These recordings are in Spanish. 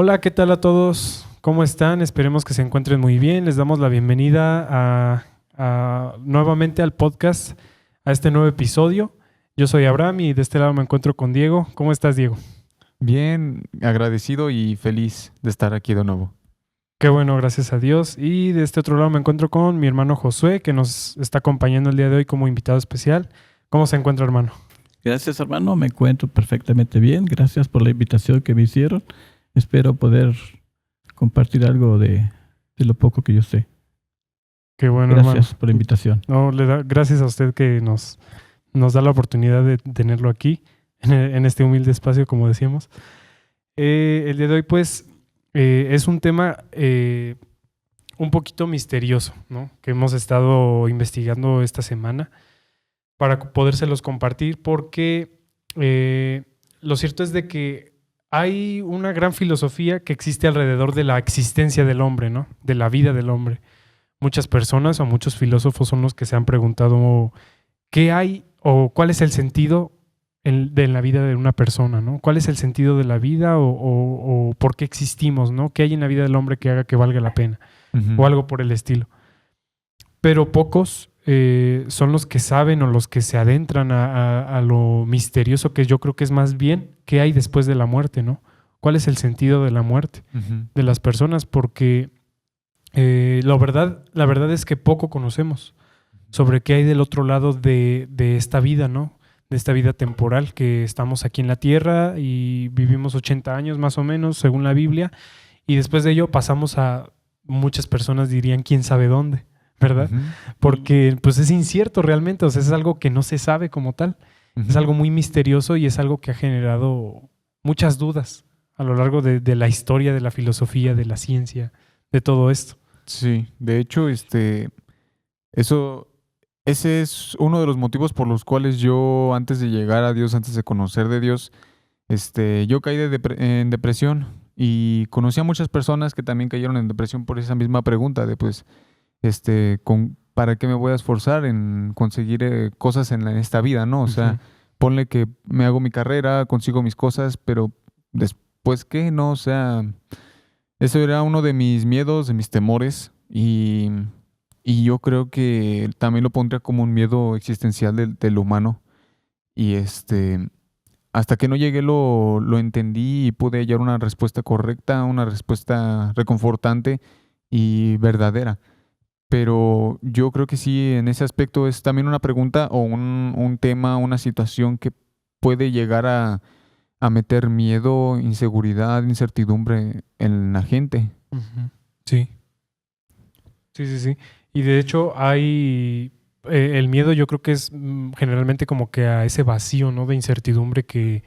Hola, ¿qué tal a todos? ¿Cómo están? Esperemos que se encuentren muy bien. Les damos la bienvenida nuevamente al podcast, a este nuevo episodio. Yo soy Abraham y de este lado me encuentro con Diego. ¿Cómo estás, Diego? Bien, agradecido y feliz de estar aquí de nuevo. Qué bueno, gracias a Dios. Y de este otro lado me encuentro con mi hermano Josué, que nos está acompañando el día de hoy como invitado especial. ¿Cómo se encuentra, hermano? Gracias, hermano. Me encuentro perfectamente bien. Gracias por la invitación que me hicieron. Espero poder compartir algo de lo poco que yo sé. Qué bueno, Gracias hermano. por la invitación. No, gracias a usted que nos da la oportunidad de tenerlo aquí, en este humilde espacio, como decíamos. El día de hoy, pues, es un tema un poquito misterioso, ¿no? Que hemos estado investigando esta semana para podérselos compartir, porque lo cierto es de que hay una gran filosofía que existe alrededor de la existencia del hombre, ¿no? De la vida del hombre. Muchas personas o muchos filósofos son los que se han preguntado qué hay o cuál es el sentido de la vida de una persona, ¿no? ¿Cuál es el sentido de la vida o por qué existimos, ¿no? ¿Qué hay en la vida del hombre que haga que valga la pena? O algo por el estilo. Pero pocos son los que saben o los que se adentran a lo misterioso, que yo creo que es más bien qué hay después de la muerte, ¿no? ¿Cuál es el sentido de la muerte de las personas? Porque la verdad es que poco conocemos sobre qué hay del otro lado de esta vida, ¿no? De esta vida temporal, que estamos aquí en la tierra y vivimos 80 años más o menos, según la Biblia, y después de ello pasamos a, muchas personas dirían, quién sabe dónde, ¿verdad? Porque pues es incierto realmente, o sea, es algo que no se sabe como tal, es algo muy misterioso y es algo que ha generado muchas dudas a lo largo de la historia, de la filosofía, de la ciencia, de todo esto. Sí, de hecho, eso, ese es uno de los motivos por los cuales yo, antes de llegar a Dios, antes de conocer de Dios, yo caí en depresión y conocí a muchas personas que también cayeron en depresión por esa misma pregunta de, pues, ¿para qué me voy a esforzar en conseguir cosas en esta vida, ¿no? O sea, ponle que me hago mi carrera, consigo mis cosas, pero después, ¿qué? No, o sea, eso era uno de mis miedos, de mis temores y yo creo que también lo pondría como un miedo existencial del humano. Y hasta que no llegué lo entendí y pude hallar una respuesta correcta, una respuesta reconfortante y verdadera. Pero yo creo que sí, en ese aspecto es también una pregunta o un tema, una situación que puede llegar a meter miedo, inseguridad, incertidumbre en la gente. Sí. Sí. Y de hecho hay el miedo, yo creo que es generalmente como que a ese vacío, ¿no? De incertidumbre que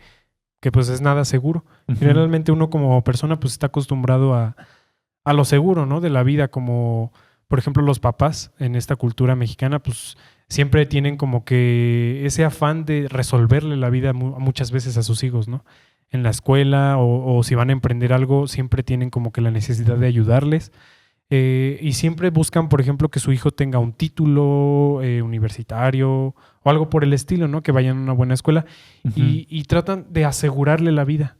pues es nada seguro. Generalmente uno como persona pues está acostumbrado a lo seguro, ¿no? De la vida, como por ejemplo los papás en esta cultura mexicana pues siempre tienen como que ese afán de resolverle la vida muchas veces a sus hijos, ¿no? En la escuela o si van a emprender algo, siempre tienen como que la necesidad de ayudarles. Y siempre buscan, por ejemplo, que su hijo tenga un título universitario o algo por el estilo, ¿no? Que vayan a una buena escuela y tratan de asegurarle la vida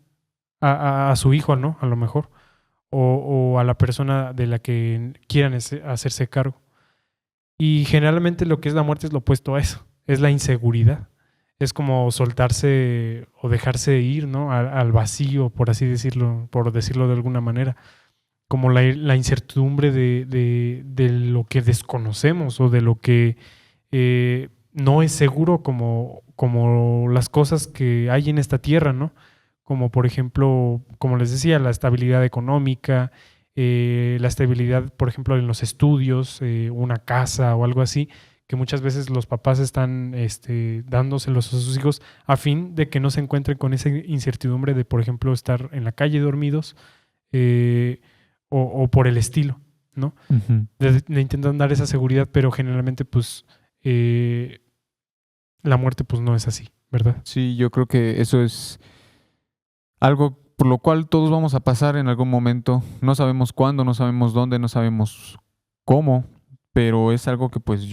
a su hijo, ¿no? A lo mejor. O a la persona de la que quieran hacerse cargo. Y generalmente lo que es la muerte es lo opuesto a eso. Es la inseguridad. Es como soltarse o dejarse ir, ¿no? Al vacío, por así decirlo, por decirlo de alguna manera, como la incertidumbre de lo que desconocemos o de lo que no es seguro, como las cosas que hay en esta tierra, ¿no? Como por ejemplo, como les decía, la estabilidad económica, la estabilidad, por ejemplo, en los estudios, una casa o algo así, que muchas veces los papás están dándoselos a sus hijos a fin de que no se encuentren con esa incertidumbre de, por ejemplo, estar en la calle dormidos, o por el estilo, ¿no? Le intentan dar esa seguridad, pero generalmente pues la muerte pues no es así, ¿verdad? Sí, yo creo que eso es algo por lo cual todos vamos a pasar en algún momento. No sabemos cuándo, no sabemos dónde, no sabemos cómo, pero es algo que pues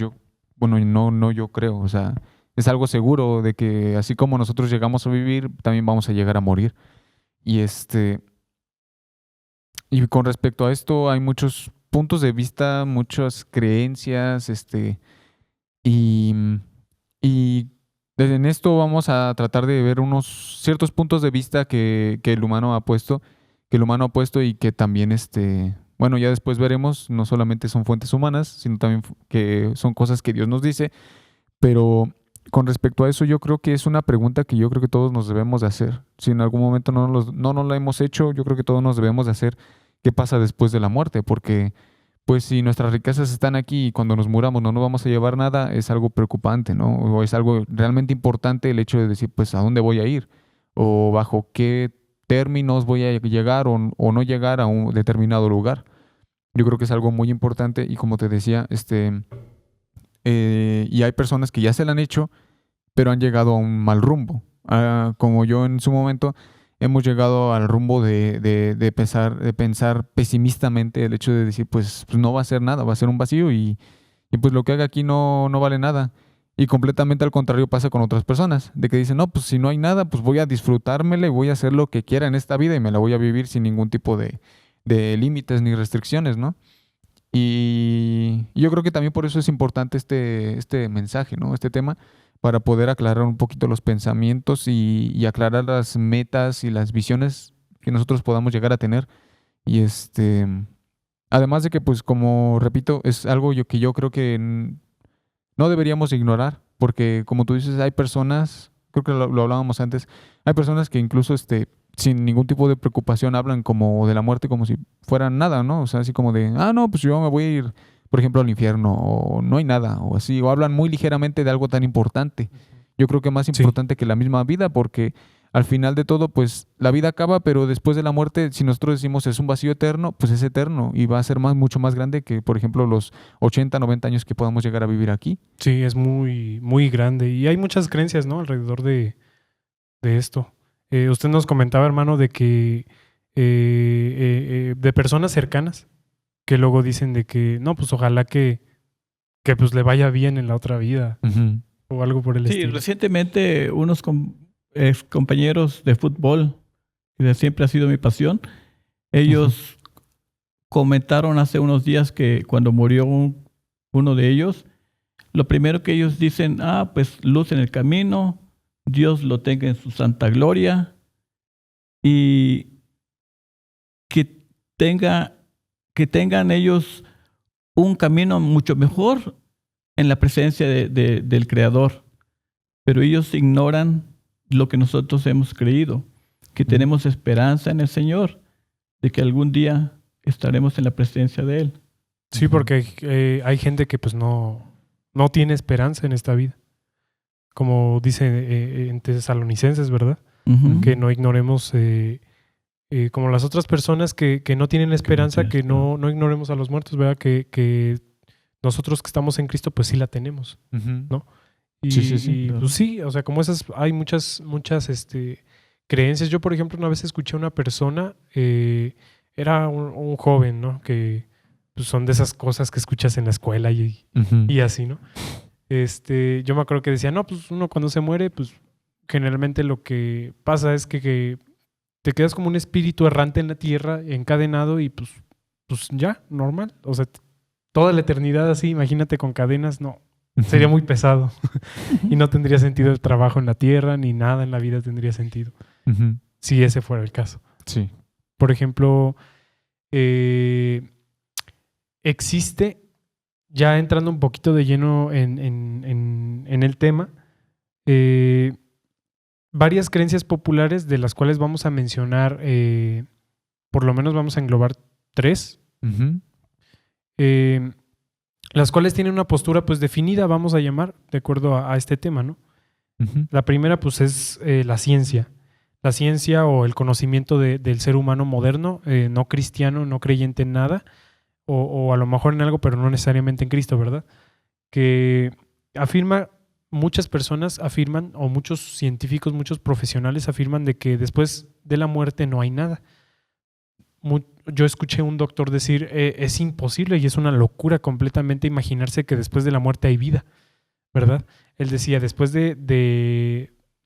bueno, no yo creo, o sea, es algo seguro de que así como nosotros llegamos a vivir, también vamos a llegar a morir. Y Y con respecto a esto, hay muchos puntos de vista, muchas creencias, y, y en esto vamos a tratar de ver unos ciertos puntos de vista que el humano ha puesto, y que también, bueno, ya después veremos, no solamente son fuentes humanas, sino también que son cosas que Dios nos dice, pero con respecto a eso, yo creo que es una pregunta que yo creo que todos nos debemos de hacer. Si en algún momento no nos la hemos hecho, yo creo que todos nos debemos de hacer qué pasa después de la muerte, porque pues si nuestras riquezas están aquí y cuando nos muramos no nos vamos a llevar nada, es algo preocupante, ¿no? O es algo realmente importante el hecho de decir, pues, ¿a dónde voy a ir? O bajo qué términos voy a llegar o no llegar a un determinado lugar. Yo creo que es algo muy importante y como te decía, y hay personas que ya se la han hecho, pero han llegado a un mal rumbo. Como yo en su momento, hemos llegado al rumbo de pensar pesimistamente el hecho de decir, pues no va a ser nada, va a ser un vacío y pues lo que haga aquí no vale nada. Y completamente al contrario pasa con otras personas, de que dicen, no, pues si no hay nada, pues voy a disfrutármela y voy a hacer lo que quiera en esta vida y me la voy a vivir sin ningún tipo de límites ni restricciones, ¿no? Y yo creo que también por eso es importante este mensaje, ¿no? Este tema, para poder aclarar un poquito los pensamientos y aclarar las metas y las visiones que nosotros podamos llegar a tener. Y además de que, pues, como repito, es algo que yo creo que no deberíamos ignorar, porque como tú dices, hay personas, creo que lo hablábamos antes, hay personas que incluso sin ningún tipo de preocupación hablan como de la muerte como si fuera nada, ¿no? O sea, así como de, no, pues yo me voy a ir, por ejemplo, al infierno, o no hay nada, o así, o hablan muy ligeramente de algo tan importante. Yo creo que más Sí. importante que la misma vida, porque al final de todo, pues la vida acaba, pero después de la muerte, si nosotros decimos es un vacío eterno, pues es eterno y va a ser mucho más grande que, por ejemplo, los 80, 90 años que podamos llegar a vivir aquí. Sí, es muy, muy grande. Y hay muchas creencias, ¿no? Alrededor de esto. Usted nos comentaba, hermano, de que de personas cercanas que luego dicen de que no, pues ojalá que pues le vaya bien en la otra vida Ujú. o algo por el Sí, estilo. recientemente unos ex compañeros de fútbol, que de siempre ha sido mi pasión, ellos comentaron hace unos días que cuando murió uno de ellos, lo primero que ellos dicen, pues luz en el camino, Dios lo tenga en su santa gloria y que tengan ellos un camino mucho mejor en la presencia del Creador. Pero ellos ignoran lo que nosotros hemos creído, que tenemos esperanza en el Señor, de que algún día estaremos en la presencia de Él. Sí, porque hay gente que pues no tiene esperanza en esta vida. Como dice en Tesalonicenses, ¿verdad? Ujú. Que no ignoremos, como las otras personas que no tienen esperanza, tienen que no ignoremos a los muertos, ¿verdad? Que nosotros que estamos en Cristo, pues sí la tenemos. Ujú. ¿No? Y, Sí, sí, sí, y, claro. pues sí, o sea, como esas, hay muchas creencias. Yo, por ejemplo, una vez escuché a una persona, era un joven, ¿no? Que pues, son de esas cosas que escuchas en la escuela Ujú. y así, ¿no? Yo me acuerdo que decía, no, pues uno cuando se muere, pues generalmente lo que pasa es que te quedas como un espíritu errante en la tierra, encadenado y pues ya, normal. O sea, toda la eternidad así, imagínate con cadenas, no, sería muy pesado y no tendría sentido el trabajo en la tierra ni nada en la vida tendría sentido Ujú. si ese fuera el caso. Sí. Por ejemplo, existe, ya entrando un poquito de lleno en el tema, varias creencias populares de las cuales vamos a mencionar, por lo menos vamos a englobar 3, Ujú. las cuales tienen una postura pues definida, vamos a llamar, de acuerdo a este tema, ¿no? Ujú. La primera pues es la ciencia. La ciencia o el conocimiento del ser humano moderno, no cristiano, no creyente en nada, o a lo mejor en algo, pero no necesariamente en Cristo, ¿verdad? Que muchas personas afirman, o muchos científicos, muchos profesionales afirman de que después de la muerte no hay nada. Yo escuché a un doctor decir, es imposible y es una locura completamente imaginarse que después de la muerte hay vida, ¿verdad? Él decía, después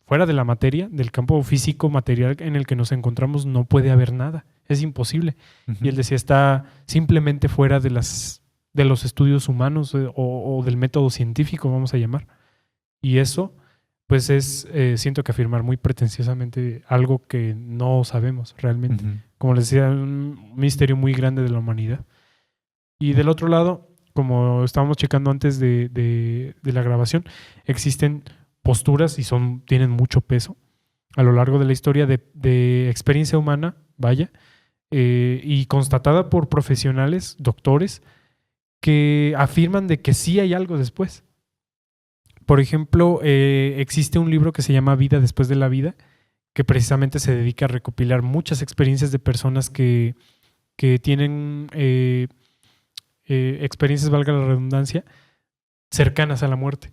fuera de la materia, del campo físico material en el que nos encontramos, no puede haber nada. es imposible. Ujú. Y él decía, está simplemente fuera de los estudios humanos o del método científico, vamos a llamar. Y eso, pues es, siento que afirmar muy pretenciosamente algo que no sabemos realmente. Ujú. Como les decía, un misterio muy grande de la humanidad. Y del otro lado, como estábamos checando antes de la grabación, existen posturas y tienen mucho peso a lo largo de la historia de experiencia humana, vaya, y constatada por profesionales, doctores, que afirman de que sí hay algo después. Por ejemplo, existe un libro que se llama Vida después de la vida, que precisamente se dedica a recopilar muchas experiencias de personas que tienen experiencias, valga la redundancia, cercanas a la muerte,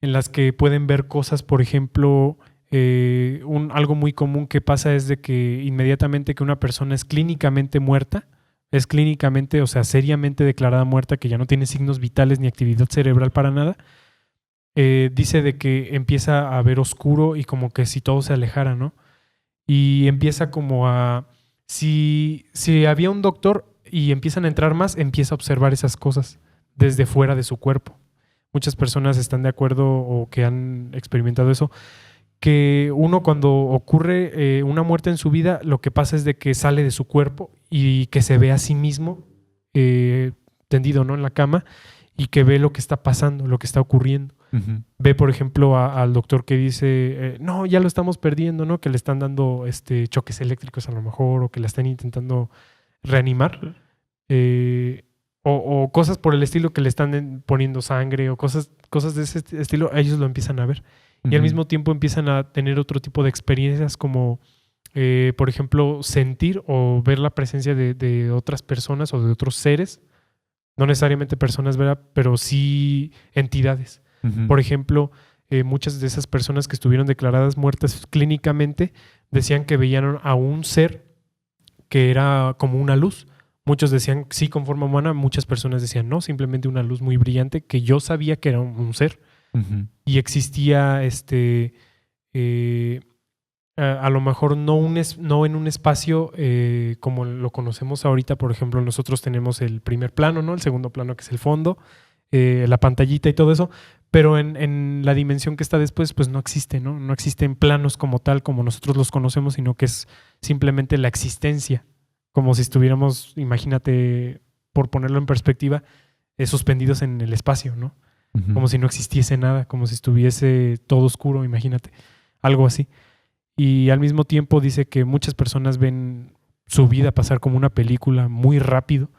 en las que pueden ver cosas, por ejemplo, algo muy común que pasa es de que inmediatamente que una persona es clínicamente muerta, es clínicamente, o sea, seriamente declarada muerta, que ya no tiene signos vitales ni actividad cerebral para nada, dice de que empieza a ver oscuro y como que si todo se alejara, ¿no? Y empieza como a... Si había un doctor y empiezan a entrar más, empieza a observar esas cosas desde fuera de su cuerpo. Muchas personas están de acuerdo o que han experimentado eso, que uno cuando ocurre una muerte en su vida, lo que pasa es de que sale de su cuerpo y que se ve a sí mismo tendido, ¿no?, en la cama, y que ve lo que está pasando, lo que está ocurriendo. Ujú. Ve, por ejemplo, al doctor que dice, no, ya lo estamos perdiendo, ¿no? Que le están dando choques eléctricos a lo mejor, o que la están intentando reanimar. O cosas por el estilo, que le están poniendo sangre, o cosas de ese estilo, ellos lo empiezan a ver. Y al Ujú. mismo tiempo empiezan a tener otro tipo de experiencias como, por ejemplo, sentir o ver la presencia de otras personas o de otros seres. No necesariamente personas, ¿verdad? Pero sí entidades. Ujú. Por ejemplo, muchas de esas personas que estuvieron declaradas muertas clínicamente decían que veían a un ser que era como una luz. Muchos decían sí con forma humana, muchas personas decían no, simplemente una luz muy brillante que yo sabía que era un ser. Ujú. Y existía a lo mejor no en un espacio como lo conocemos ahorita. Por ejemplo, nosotros tenemos el primer plano, ¿no? El segundo plano, que es el fondo, la pantallita y todo eso, pero en la dimensión que está después, pues no existe, ¿no? No existen planos como tal, como nosotros los conocemos, sino que es simplemente la existencia, como si estuviéramos, imagínate, por ponerlo en perspectiva, suspendidos en el espacio, ¿no? Ujú. Como si no existiese nada, como si estuviese todo oscuro, imagínate, algo así. Y al mismo tiempo dice que muchas personas ven su vida pasar como una película muy rápido,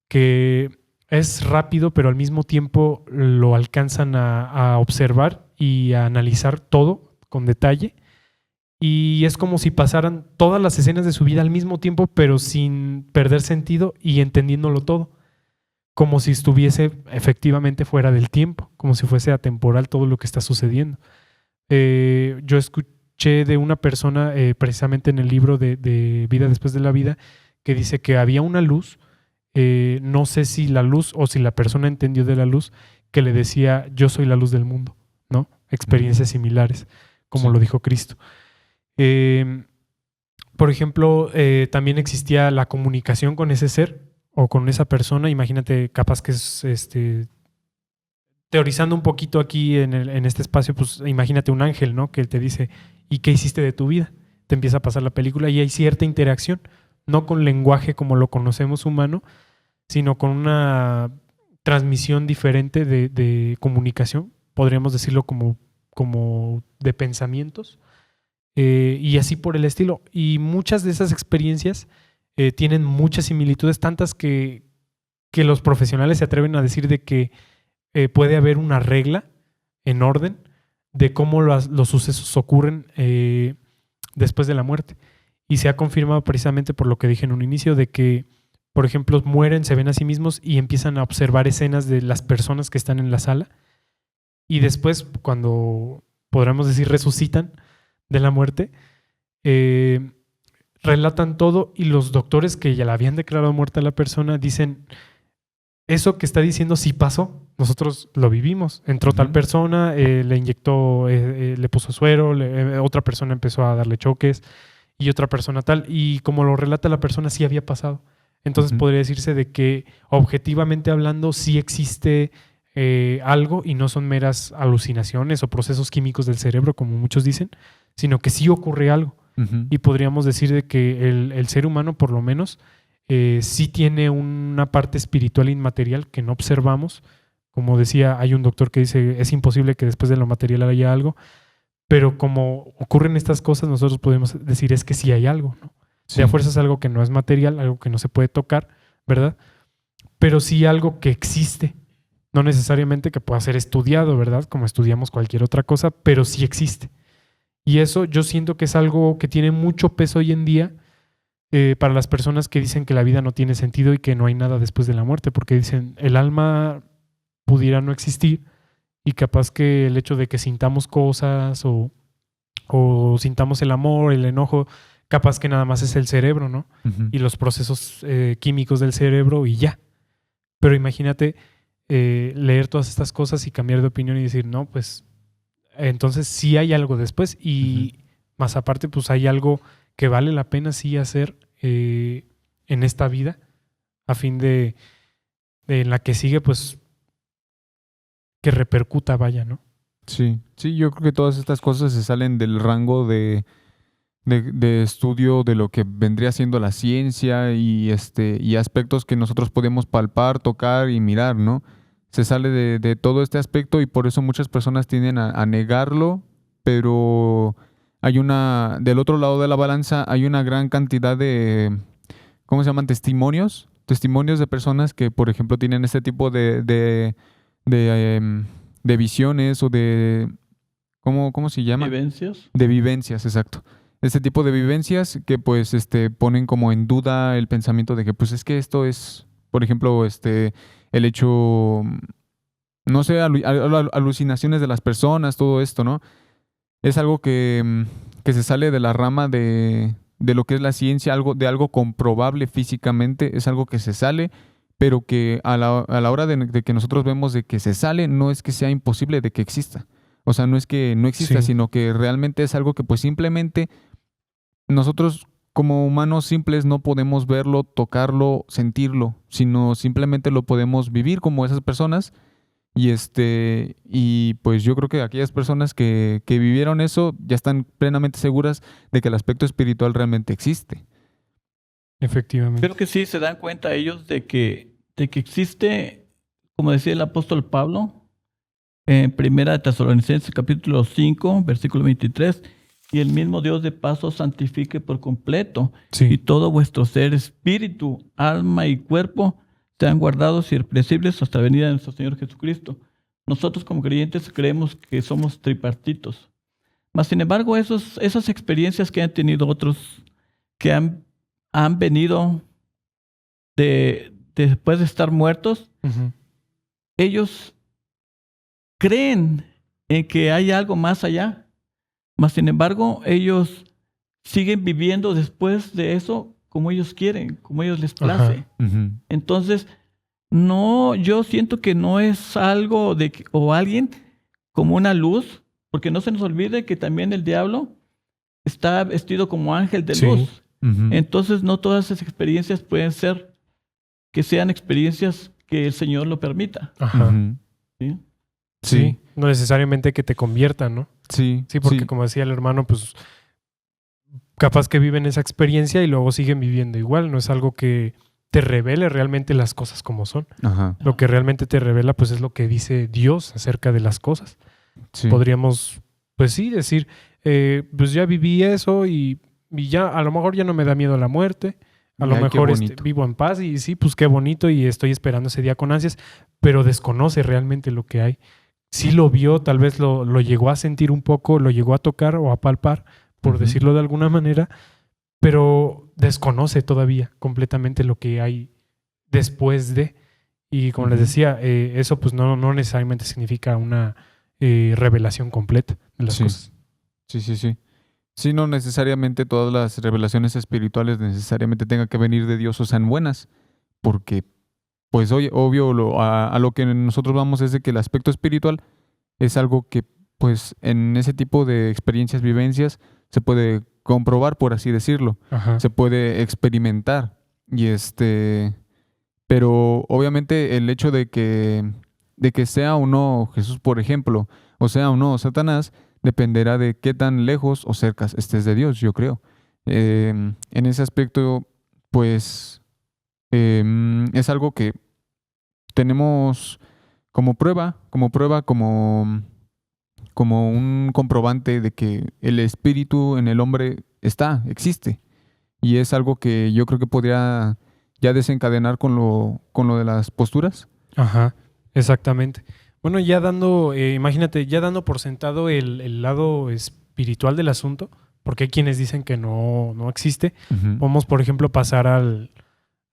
que es rápido, pero al mismo tiempo lo alcanzan a observar y a analizar todo con detalle. Y es como si pasaran todas las escenas de su vida al mismo tiempo, pero sin perder sentido y entendiéndolo todo. Como si estuviese efectivamente fuera del tiempo, como si fuese atemporal todo lo que está sucediendo. Yo escuché de una persona, precisamente en el libro de Vida después de la vida, que dice que había una luz, no sé si la luz o si la persona entendió de la luz, que le decía, yo soy la luz del mundo, ¿no? Experiencias similares, como Sí. lo dijo Cristo. Por ejemplo, también existía la comunicación con ese ser o con esa persona. Imagínate, capaz que es teorizando un poquito aquí en este espacio, pues imagínate un ángel, ¿no? Que él te dice, ¿y qué hiciste de tu vida? Te empieza a pasar la película y hay cierta interacción, no con lenguaje como lo conocemos humano, sino con una transmisión diferente de comunicación, podríamos decirlo como de pensamientos, y así por el estilo. Y muchas de esas experiencias tienen muchas similitudes, tantas que los profesionales se atreven a decir de que puede haber una regla en orden de cómo los sucesos ocurren después de la muerte. Y se ha confirmado precisamente por lo que dije en un inicio, de que, por ejemplo, mueren, se ven a sí mismos y empiezan a observar escenas de las personas que están en la sala. Y después, cuando podríamos decir resucitan de la muerte, relatan todo, y los doctores que ya la habían declarado muerta a la persona dicen, eso que está diciendo sí pasó, nosotros lo vivimos. Entró tal persona, le inyectó, le puso suero, otra persona empezó a darle choques, y otra persona tal. Y como lo relata la persona, sí había pasado. Entonces Ujú. podría decirse de que objetivamente hablando sí existe algo y no son meras alucinaciones o procesos químicos del cerebro, como muchos dicen, sino que sí ocurre algo. Ujú. Y podríamos decir de que el ser humano, por lo menos, sí tiene una parte espiritual inmaterial que no observamos. Como decía, hay un doctor que dice, es imposible que después de lo material haya algo, pero como ocurren estas cosas, nosotros podemos decir es que sí hay algo, ¿no? Sí. De a fuerza es algo que no es material, algo que no se puede tocar, ¿verdad? Pero sí algo que existe. No necesariamente que pueda ser estudiado, ¿verdad? Como estudiamos cualquier otra cosa, pero sí existe. Y eso yo siento que es algo que tiene mucho peso hoy en día para las personas que dicen que la vida no tiene sentido y que no hay nada después de la muerte, porque dicen el alma pudiera no existir y capaz que el hecho de que sintamos cosas o sintamos el amor, el enojo, capaz que nada más es el cerebro, ¿no? Ujú. Y los procesos químicos del cerebro y ya. Pero imagínate leer todas estas cosas y cambiar de opinión y decir, no, pues entonces sí hay algo después y más aparte pues hay algo que vale la pena sí hacer en esta vida a fin de en la que sigue pues que repercuta, vaya, ¿no? Sí, sí, yo creo que todas estas cosas se salen del rango de estudio de lo que vendría siendo la ciencia y aspectos que nosotros podemos palpar, tocar y mirar, ¿no? Se sale de todo este aspecto y por eso muchas personas tienden a negarlo, pero del otro lado de la balanza hay una gran cantidad de, ¿cómo se llaman? Testimonios. Testimonios de personas que, por ejemplo, tienen este tipo de visiones o ¿cómo se llama? Vivencias. De vivencias, exacto. Este tipo de vivencias que pues ponen como en duda el pensamiento de que pues es que esto es, por ejemplo, el hecho, no sé, alucinaciones de las personas, todo esto, ¿no? Es algo que se sale de la rama de lo que es la ciencia, de algo comprobable físicamente, es algo que se sale, pero que a la hora de que nosotros vemos de que se sale, no es que sea imposible de que exista. O sea, no es que no exista, Sí. sino que realmente es algo que pues simplemente nosotros como humanos simples no podemos verlo, tocarlo, sentirlo, sino simplemente lo podemos vivir como esas personas. Y pues yo creo que aquellas personas que vivieron eso ya están plenamente seguras de que el aspecto espiritual realmente existe. Efectivamente. Creo que sí se dan cuenta ellos de que existe, como decía el apóstol Pablo, en Primera de Tesalonicenses capítulo 5, versículo 23, y el mismo Dios de paz os santifique por completo, y Sí. todo vuestro ser, espíritu, alma y cuerpo sean guardados irrepresibles hasta la venida de nuestro Señor Jesucristo. Nosotros como creyentes creemos que somos tripartitos. Mas, sin embargo, esas experiencias que han tenido otros que han venido después de estar muertos, Ujú. ellos creen en que hay algo más allá. Mas, sin embargo, ellos siguen viviendo después de eso como ellos quieren, como ellos les place. Ujú. Entonces, no, yo siento que no es algo o alguien como una luz, porque no se nos olvide que también el diablo está vestido como ángel de Sí. luz. Ujú. Entonces, no todas esas experiencias pueden ser que sean experiencias que el Señor lo permita. Ajá. Ujú. ¿Sí? Sí. No necesariamente que te conviertan, ¿no? Sí, Sí, porque sí. como decía el hermano, pues capaz que viven esa experiencia y luego siguen viviendo igual. No es algo que te revele realmente las cosas como son. Ajá. Lo que realmente te revela, pues es lo que dice Dios acerca de las cosas. Sí. Podríamos, pues sí, decir, pues ya viví eso y ya a lo mejor ya no me da miedo la muerte. A lo Ay, qué mejor bonito. vivo en paz y sí, pues qué bonito y estoy esperando ese día con ansias, pero desconoce realmente lo que hay. Sí lo vio, tal vez lo llegó a sentir un poco, lo llegó a tocar o a palpar, por Ujú. decirlo de alguna manera, pero desconoce todavía completamente lo que hay después de. Y como les Ujú. decía, eso pues no necesariamente significa una revelación completa de las Sí. cosas. Sí, sí, sí. Sí, no necesariamente todas las revelaciones espirituales necesariamente tengan que venir de Dios o sean buenas, porque, pues, obvio, a lo que nosotros vamos es de que el aspecto espiritual es algo que, pues, en ese tipo de experiencias, vivencias, se puede comprobar, por así decirlo. Ajá. Se puede experimentar. Y pero obviamente el hecho de que sea o no Jesús, por ejemplo, o sea o no Satanás, dependerá de qué tan lejos o cerca estés de Dios, yo creo. En ese aspecto, pues, es algo que tenemos como prueba, como un comprobante de que el espíritu en el hombre existe. Y es algo que yo creo que podría ya desencadenar con lo de las posturas. Ajá, exactamente. Bueno, ya dando, imagínate, ya dando por sentado el lado espiritual del asunto, porque hay quienes dicen que no existe, vamos, por ejemplo, pasar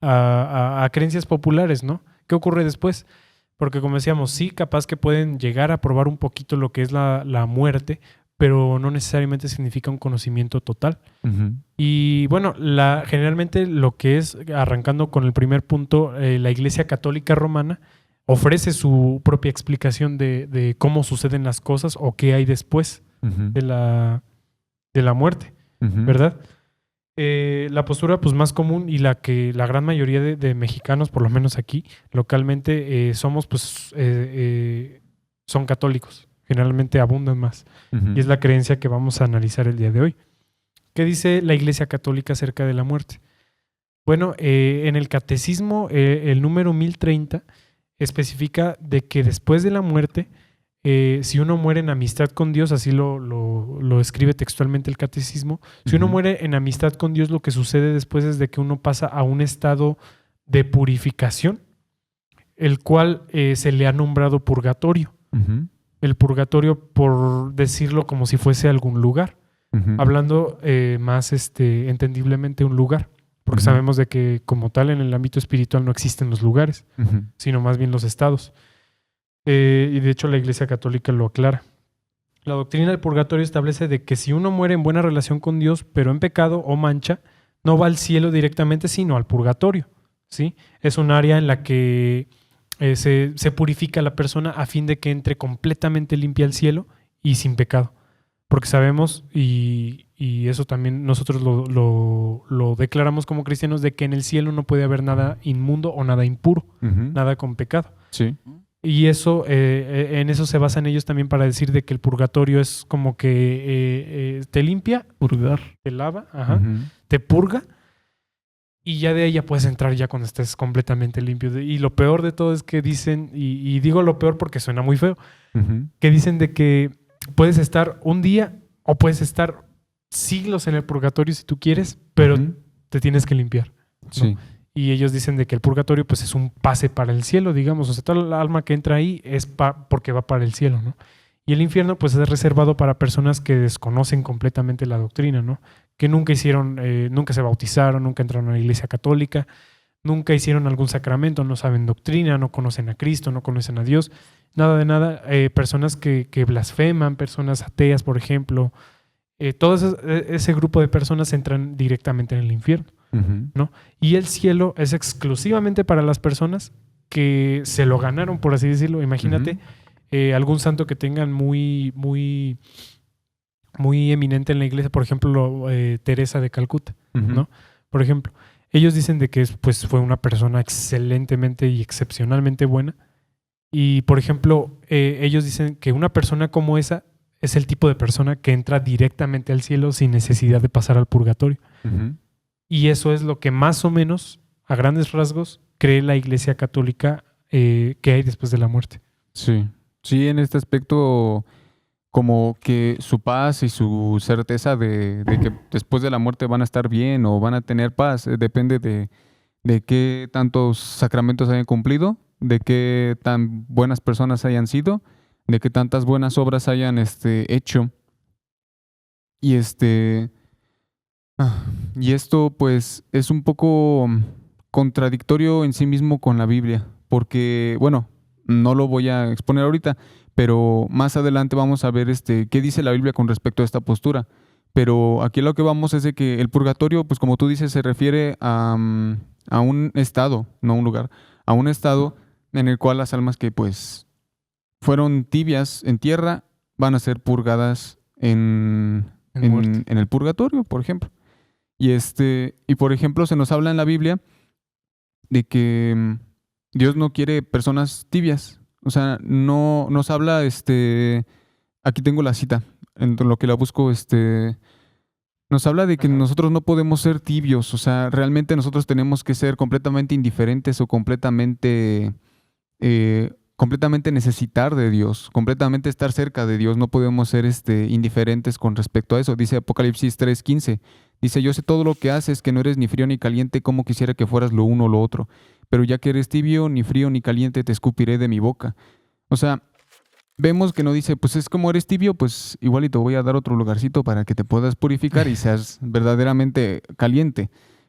a creencias populares, ¿no? ¿Qué ocurre después? Porque como decíamos, sí, capaz que pueden llegar a probar un poquito lo que es la muerte, pero no necesariamente significa un conocimiento total. Y bueno, generalmente lo que es, arrancando con el primer punto, la Iglesia Católica Romana ofrece su propia explicación de cómo suceden las cosas o qué hay después de la muerte, ¿verdad? La postura pues más común y la que la gran mayoría de mexicanos, por lo menos aquí localmente, somos pues son católicos, generalmente abundan más. Y es la creencia que vamos a analizar el día de hoy. ¿Qué dice la Iglesia Católica acerca de la muerte? Bueno, en el Catecismo, el número 1030 especifica de que después de la muerte, si uno muere en amistad con Dios, así lo escribe textualmente el Catecismo, si uno muere en amistad con Dios, lo que sucede después es de que uno pasa a un estado de purificación, el cual se le ha nombrado purgatorio. El purgatorio, por decirlo como si fuese algún lugar, hablando más entendiblemente un lugar, porque sabemos de que como tal en el ámbito espiritual no existen los lugares, sino más bien los estados. Y de hecho la Iglesia Católica lo aclara. La doctrina del purgatorio establece de que si uno muere en buena relación con Dios, pero en pecado o mancha, no va al cielo directamente, sino al purgatorio, ¿sí? Es un área en la que se purifica a la persona a fin de que entre completamente limpia al cielo y sin pecado. Porque sabemos, y eso también nosotros lo declaramos como cristianos, de que en el cielo no puede haber nada inmundo o nada impuro, nada con pecado. Sí. Y eso, en eso se basan ellos también para decir de que el purgatorio es como que te limpia, Purgar. te lava, te purga, y ya de ahí ya puedes entrar ya cuando estés completamente limpio. Y lo peor de todo es que dicen, y digo lo peor porque suena muy feo, que dicen de que puedes estar un día o puedes estar siglos en el purgatorio si tú quieres, pero te tienes que limpiar, ¿no? Sí. Y ellos dicen de que el purgatorio pues es un pase para el cielo, digamos. O sea, toda la alma que entra ahí es porque va para el cielo, ¿no? Y el infierno pues es reservado para personas que desconocen completamente la doctrina, ¿no? Que nunca nunca se bautizaron, nunca entraron a la Iglesia Católica, nunca hicieron algún sacramento, no saben doctrina, no conocen a Cristo, no conocen a Dios, nada de nada. Personas que blasfeman, personas ateas, por ejemplo. Todo ese grupo de personas entran directamente en el infierno, ¿no? Y el cielo es exclusivamente para las personas que se lo ganaron, por así decirlo. Imagínate algún santo que tengan muy eminente en la iglesia, por ejemplo, Teresa de Calcuta, ¿no? Por ejemplo, ellos dicen de que pues, fue una persona excelentemente y excepcionalmente buena. Y, por ejemplo, ellos dicen que una persona como esa es el tipo de persona que entra directamente al cielo sin necesidad de pasar al purgatorio. Y eso es lo que más o menos, a grandes rasgos, cree la Iglesia Católica que hay después de la muerte. Sí. Sí, en este aspecto, como que su paz y su certeza de que después de la muerte van a estar bien o van a tener paz, depende de qué tantos sacramentos hayan cumplido, de qué tan buenas personas hayan sido, de qué tantas buenas obras hayan hecho. Y y esto pues es un poco contradictorio en sí mismo con la Biblia, porque bueno, no lo voy a exponer ahorita, pero más adelante vamos a ver qué dice la Biblia con respecto a esta postura. Pero aquí lo que vamos es de que el purgatorio, pues como tú dices, se refiere a un estado, no a un lugar, a un estado en el cual las almas que pues fueron tibias en tierra van a ser purgadas en En muerte. en el purgatorio, por ejemplo. Y por ejemplo, se nos habla en la Biblia de que Dios no quiere personas tibias. O sea, no nos habla, aquí tengo la cita, en lo que la busco, nos habla de que Ajá. nosotros no podemos ser tibios. O sea, realmente nosotros tenemos que ser completamente indiferentes o completamente necesitar de Dios, completamente estar cerca de Dios. No podemos ser indiferentes con respecto a eso. Dice Apocalipsis 3:15. Dice, yo sé todo lo que haces, que no eres ni frío ni caliente, como quisiera que fueras lo uno o lo otro. Pero ya que eres tibio, ni frío ni caliente, te escupiré de mi boca. O sea, vemos que no dice, pues es como eres tibio, pues igual y te voy a dar otro lugarcito para que te puedas purificar y seas verdaderamente caliente.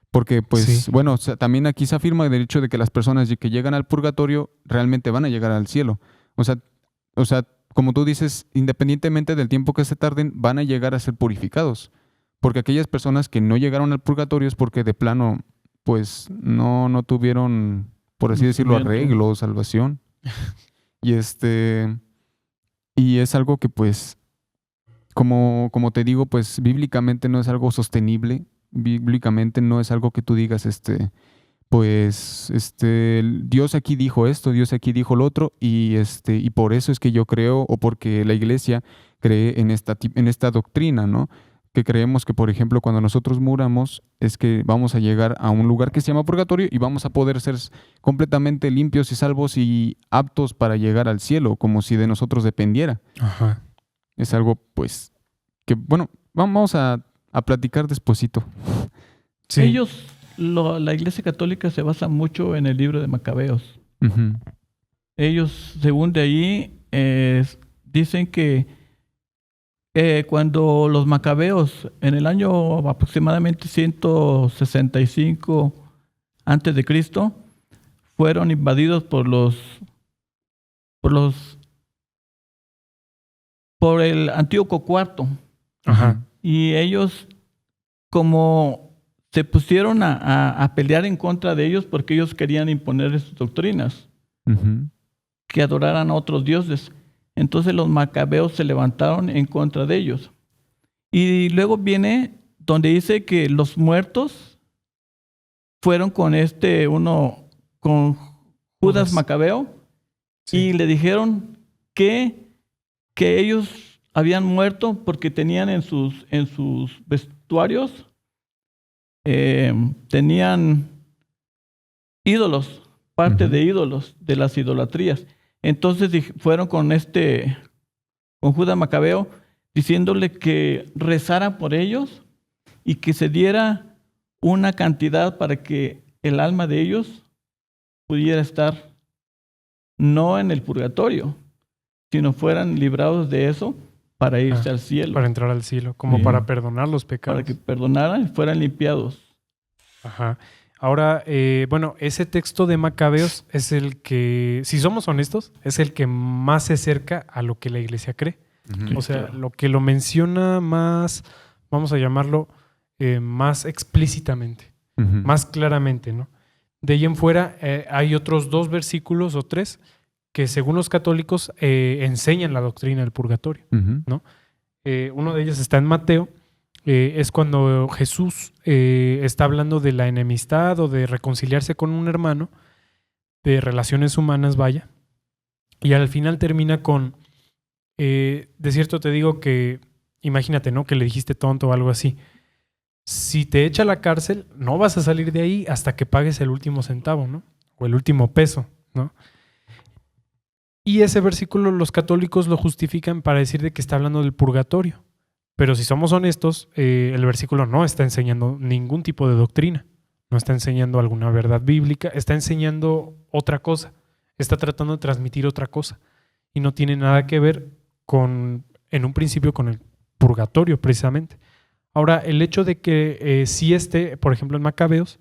Porque, pues, Sí. bueno, o sea, también aquí se afirma el hecho de que las personas que llegan al purgatorio realmente van a llegar al cielo. O sea, como tú dices, independientemente del tiempo que se tarden, van a llegar a ser purificados. Porque aquellas personas que no llegaron al purgatorio es porque de plano, pues, no tuvieron, por así decirlo, Conocimiento. arreglo o salvación. Y y es algo que, pues, como te digo, pues bíblicamente no es algo sostenible. Bíblicamente no es algo que tú digas, pues, Dios aquí dijo esto, Dios aquí dijo lo otro, y por eso es que yo creo, o porque la iglesia cree en esta doctrina, ¿no? Que creemos que, por ejemplo, cuando nosotros muramos, es que vamos a llegar a un lugar que se llama purgatorio y vamos a poder ser completamente limpios y salvos y aptos para llegar al cielo, como si de nosotros dependiera. Ajá. Es algo, pues, que, bueno, vamos a platicar despuesito. Sí. La Iglesia Católica se basa mucho en el libro de Macabeos. Ujú. Ellos, según de ahí, dicen que cuando los macabeos, en el año aproximadamente 165 antes de Cristo, fueron invadidos por el Antíoco IV. Ajá. Y ellos, como se pusieron a pelear en contra de ellos porque ellos querían imponer sus doctrinas, Ujú. que adoraran a otros dioses. Entonces los macabeos se levantaron en contra de ellos. Y luego viene donde dice que los muertos fueron con con Judas Judas. Macabeo, Sí. y le dijeron que ellos habían muerto porque tenían en sus vestuarios, tenían ídolos, parte Ujú. de ídolos, de las idolatrías. Entonces fueron con Judas Macabeo, diciéndole que rezara por ellos y que se diera una cantidad para que el alma de ellos pudiera estar no en el purgatorio, sino fueran librados de eso para irse al cielo, Para entrar al cielo, como Sí. para perdonar los pecados. para que perdonaran y fueran limpiados. Ajá. Ahora, bueno, ese texto de Macabeos es el que, si somos honestos, es el que más se acerca a lo que la iglesia cree. Ujú. O sea, claro. lo que lo menciona más, vamos a llamarlo, más explícitamente, Ujú. más claramente, ¿no? De ahí en fuera hay otros 2 versículos o 3 que según los católicos enseñan la doctrina del purgatorio. Ujú. Uno de ellos está en Mateo. Es cuando Jesús está hablando de la enemistad o de reconciliarse con un hermano, de relaciones humanas, vaya. Y al final termina con, de cierto te digo que, imagínate, ¿no? Que le dijiste tonto o algo así. Si te echa a la cárcel, no vas a salir de ahí hasta que pagues el último centavo, ¿no? O el último peso, ¿no? Y ese versículo los católicos lo justifican para decir de que está hablando del purgatorio. Pero si somos honestos, el versículo no está enseñando ningún tipo de doctrina. No está enseñando alguna verdad bíblica. Está enseñando otra cosa. Está tratando de transmitir otra cosa. Y no tiene nada que ver en un principio, con el purgatorio, precisamente. Ahora, el hecho de que sí esté, por ejemplo, en Macabeos,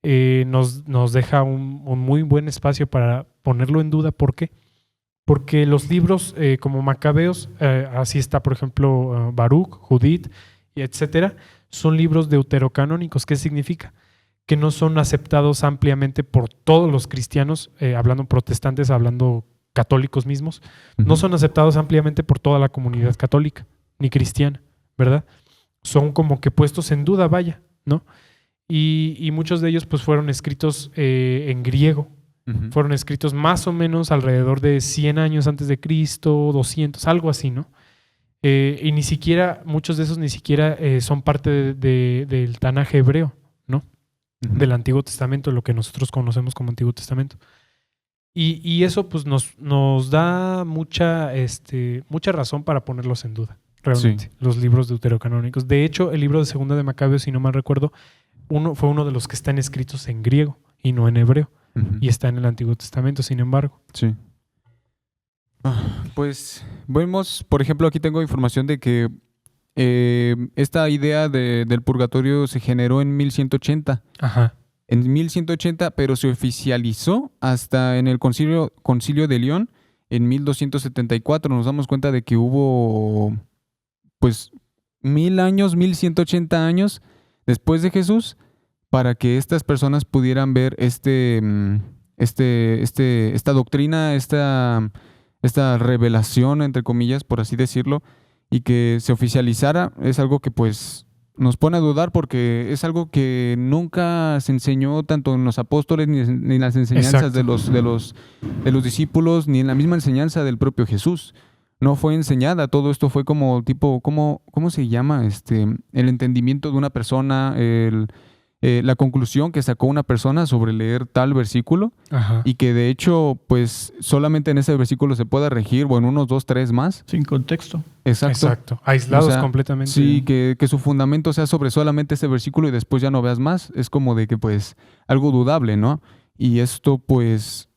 nos deja un muy buen espacio para ponerlo en duda. ¿Por qué? Porque los libros como Macabeos, así está, por ejemplo, Baruch, Judith, etcétera, son libros deuterocanónicos. ¿Qué significa? Que no son aceptados ampliamente por todos los cristianos, hablando protestantes, hablando católicos mismos, no Ujú. son aceptados ampliamente por toda la comunidad católica ni cristiana, ¿verdad? son como que puestos en duda, vaya, ¿no? Y muchos de ellos pues fueron escritos en griego. Ujú. Fueron escritos más o menos alrededor de 100 años antes de Cristo, 200, algo así, ¿no? Y ni siquiera, muchos de esos ni siquiera son parte del Tanaj hebreo, ¿no? Ujú. Del Antiguo Testamento, lo que nosotros conocemos como Antiguo Testamento. Y eso pues nos da mucha razón para ponerlos en duda, realmente, los libros deuterocanónicos. De hecho, el libro de Segunda de Macabeos, si no mal recuerdo, fue uno de los que están escritos en griego y no en hebreo. Ujú. Y está en el Antiguo Testamento, sin embargo. Sí. Pues vemos, por ejemplo, aquí tengo información de que esta idea del purgatorio se generó en 1180. Ajá. En 1180, pero se oficializó hasta en el Concilio de León en 1274. Nos damos cuenta de que hubo, pues, 1000 años, 1180 años después de Jesús para que estas personas pudieran ver esta doctrina, esta revelación, entre comillas, por así decirlo, y que se oficializara. Es algo que pues nos pone a dudar porque es algo que nunca se enseñó tanto en los apóstoles ni en las enseñanzas de los discípulos, ni en la misma enseñanza del propio Jesús. No fue enseñada, todo esto fue como tipo, ¿cómo se llama? El entendimiento de una persona, la conclusión que sacó una persona sobre leer tal versículo. Ajá. Y que de hecho, pues solamente en ese versículo se puede regir, o en unos 2, 3 más. Sin contexto. Exacto. Aislados O sea, completamente. Sí, que su fundamento sea sobre solamente ese versículo y después ya no veas más. Es como de que pues algo dudable, ¿no? Y esto pues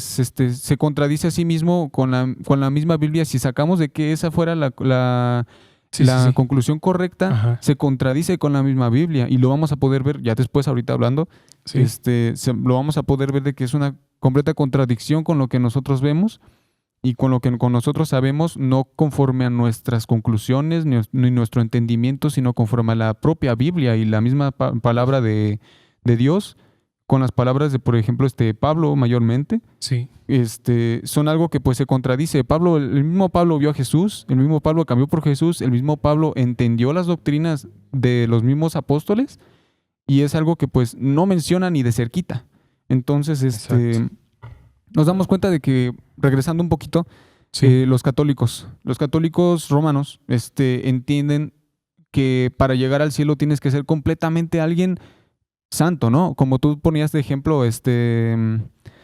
se contradice a sí mismo con la misma Biblia. Si sacamos de que esa fuera la Sí, sí, sí. conclusión correcta, Ajá. se contradice con la misma Biblia y lo vamos a poder ver ya después, ahorita hablando, Sí. lo vamos a poder ver de que es una completa contradicción con lo que nosotros vemos y con lo que con nosotros sabemos, no conforme a nuestras conclusiones ni nuestro entendimiento, sino conforme a la propia Biblia y la misma palabra de Dios, con las palabras de, por ejemplo, Pablo mayormente. Sí. Son algo que pues se contradice. El mismo Pablo vio a Jesús, el mismo Pablo cambió por Jesús, el mismo Pablo entendió las doctrinas de los mismos apóstoles y es algo que pues no menciona ni de cerquita. Entonces, Exacto. nos damos cuenta de que, regresando un poquito, Sí. los católicos romanos, entienden que para llegar al cielo tienes que ser completamente alguien santo, ¿no? Como tú ponías de ejemplo,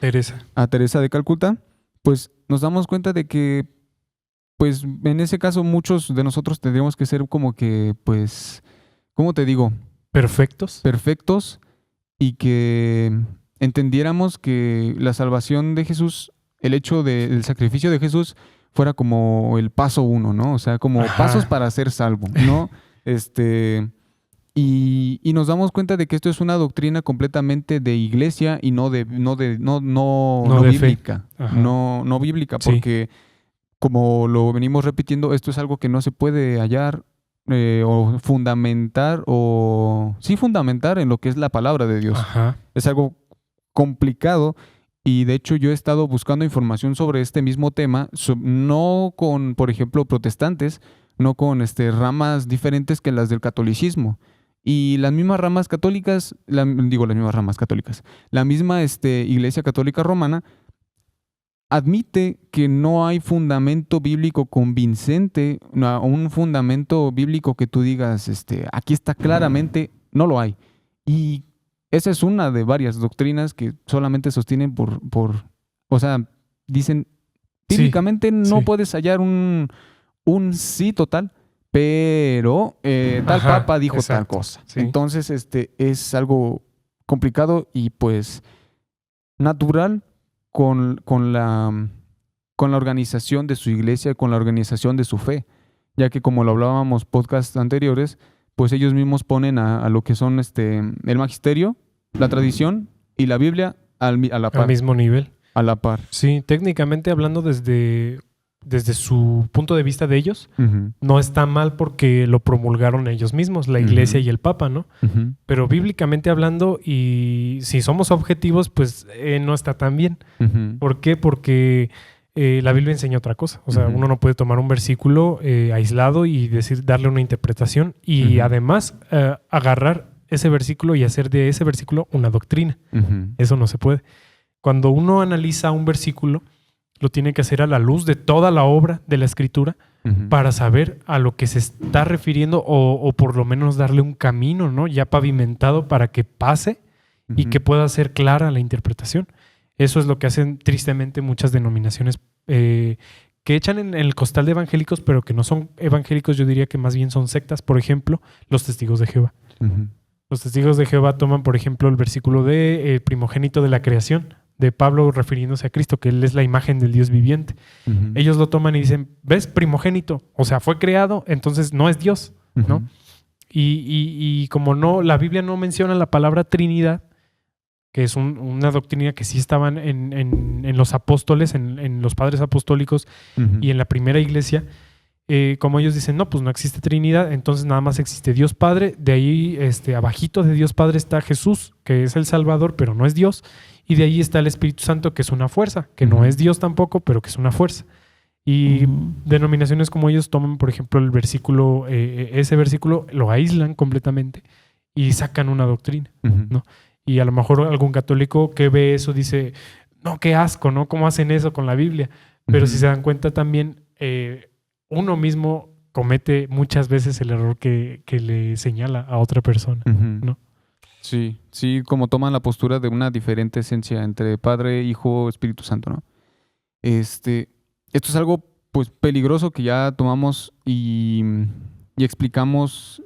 Teresa. a Teresa de Calcuta, pues nos damos cuenta de que, pues en ese caso muchos de nosotros tendríamos que ser como que, pues, ¿cómo te digo? Perfectos. Perfectos y que entendiéramos que la salvación de Jesús, el hecho del sacrificio de Jesús fuera como el paso 1, ¿no? O sea, como Ajá. pasos para ser salvo, ¿no? Y nos damos cuenta de que esto es una doctrina completamente de iglesia y no de bíblica. fe. Ajá. No bíblica, Sí. porque como lo venimos repitiendo, esto es algo que no se puede hallar o fundamentar en lo que es la palabra de Dios. Ajá. Es algo complicado y de hecho yo he estado buscando información sobre este mismo tema, no con, por ejemplo, protestantes, no con ramas diferentes que las del catolicismo. Y las mismas ramas católicas, la misma Iglesia Católica Romana admite que no hay fundamento bíblico convincente, un fundamento bíblico que tú digas, aquí está claramente, no lo hay. Y esa es una de varias doctrinas que solamente sostienen o sea, dicen, Sí, bíblicamente no sí. puedes hallar un sí total, pero tal Ajá, papa dijo tal exacto, cosa. sí. Entonces, es algo complicado y pues natural con la organización de su iglesia, con la organización de su fe, ya que como lo hablábamos podcasts anteriores, pues ellos mismos ponen a lo que son el magisterio, la tradición y la Biblia a la par. Al mismo nivel. A la par. Sí, técnicamente hablando desde su punto de vista de ellos, Ujú, no está mal porque lo promulgaron ellos mismos, la iglesia Ujú. y el papa, ¿no? ujú, Pero bíblicamente hablando, y si somos objetivos, pues no está tan bien. ujú. ¿Por qué? Porque la Biblia enseña otra cosa. O sea, Ujú. uno no puede tomar un versículo aislado y darle una interpretación y Ujú. además agarrar ese versículo y hacer de ese versículo una doctrina. Ujú. Eso no se puede. Cuando uno analiza un versículo, lo tiene que hacer a la luz de toda la obra de la Escritura Ujú. para saber a lo que se está refiriendo o por lo menos darle un camino, ¿no? Ya pavimentado para que pase y Ujú. que pueda ser clara la interpretación. Eso es lo que hacen tristemente muchas denominaciones que echan en el costal de evangélicos, pero que no son evangélicos, yo diría que más bien son sectas. Por ejemplo, los testigos de Jehová. Ujú. Los testigos de Jehová toman, por ejemplo, el versículo de primogénito de la creación, de Pablo refiriéndose a Cristo, que Él es la imagen del Dios viviente. Ujú. Ellos lo toman y dicen, ¿ves? Primogénito. O sea, fue creado, entonces no es Dios, ¿no? Ujú. Y como no, la Biblia no menciona la palabra Trinidad, que es una doctrina que sí estaban en los apóstoles, en los padres apostólicos Ujú. y en la primera iglesia, como ellos dicen, no, pues no existe Trinidad, entonces nada más existe Dios Padre, de ahí abajito de Dios Padre está Jesús, que es el Salvador, pero no es Dios, y de ahí está el Espíritu Santo, que es una fuerza, que no Ujú. es Dios tampoco, pero que es una fuerza. Y Ujú. denominaciones como ellos toman, por ejemplo, el versículo, ese versículo lo aíslan completamente y sacan una doctrina, Ujú. ¿no? Y a lo mejor algún católico que ve eso dice, no, qué asco, ¿no? ¿Cómo hacen eso con la Biblia? Pero si Ujú. se dan cuenta también, uno mismo comete muchas veces el error que le señala a otra persona, Ujú. ¿no? Sí, sí, como toman la postura de una diferente esencia entre Padre, Hijo, Espíritu Santo, ¿no? Esto es algo pues peligroso que ya tomamos y explicamos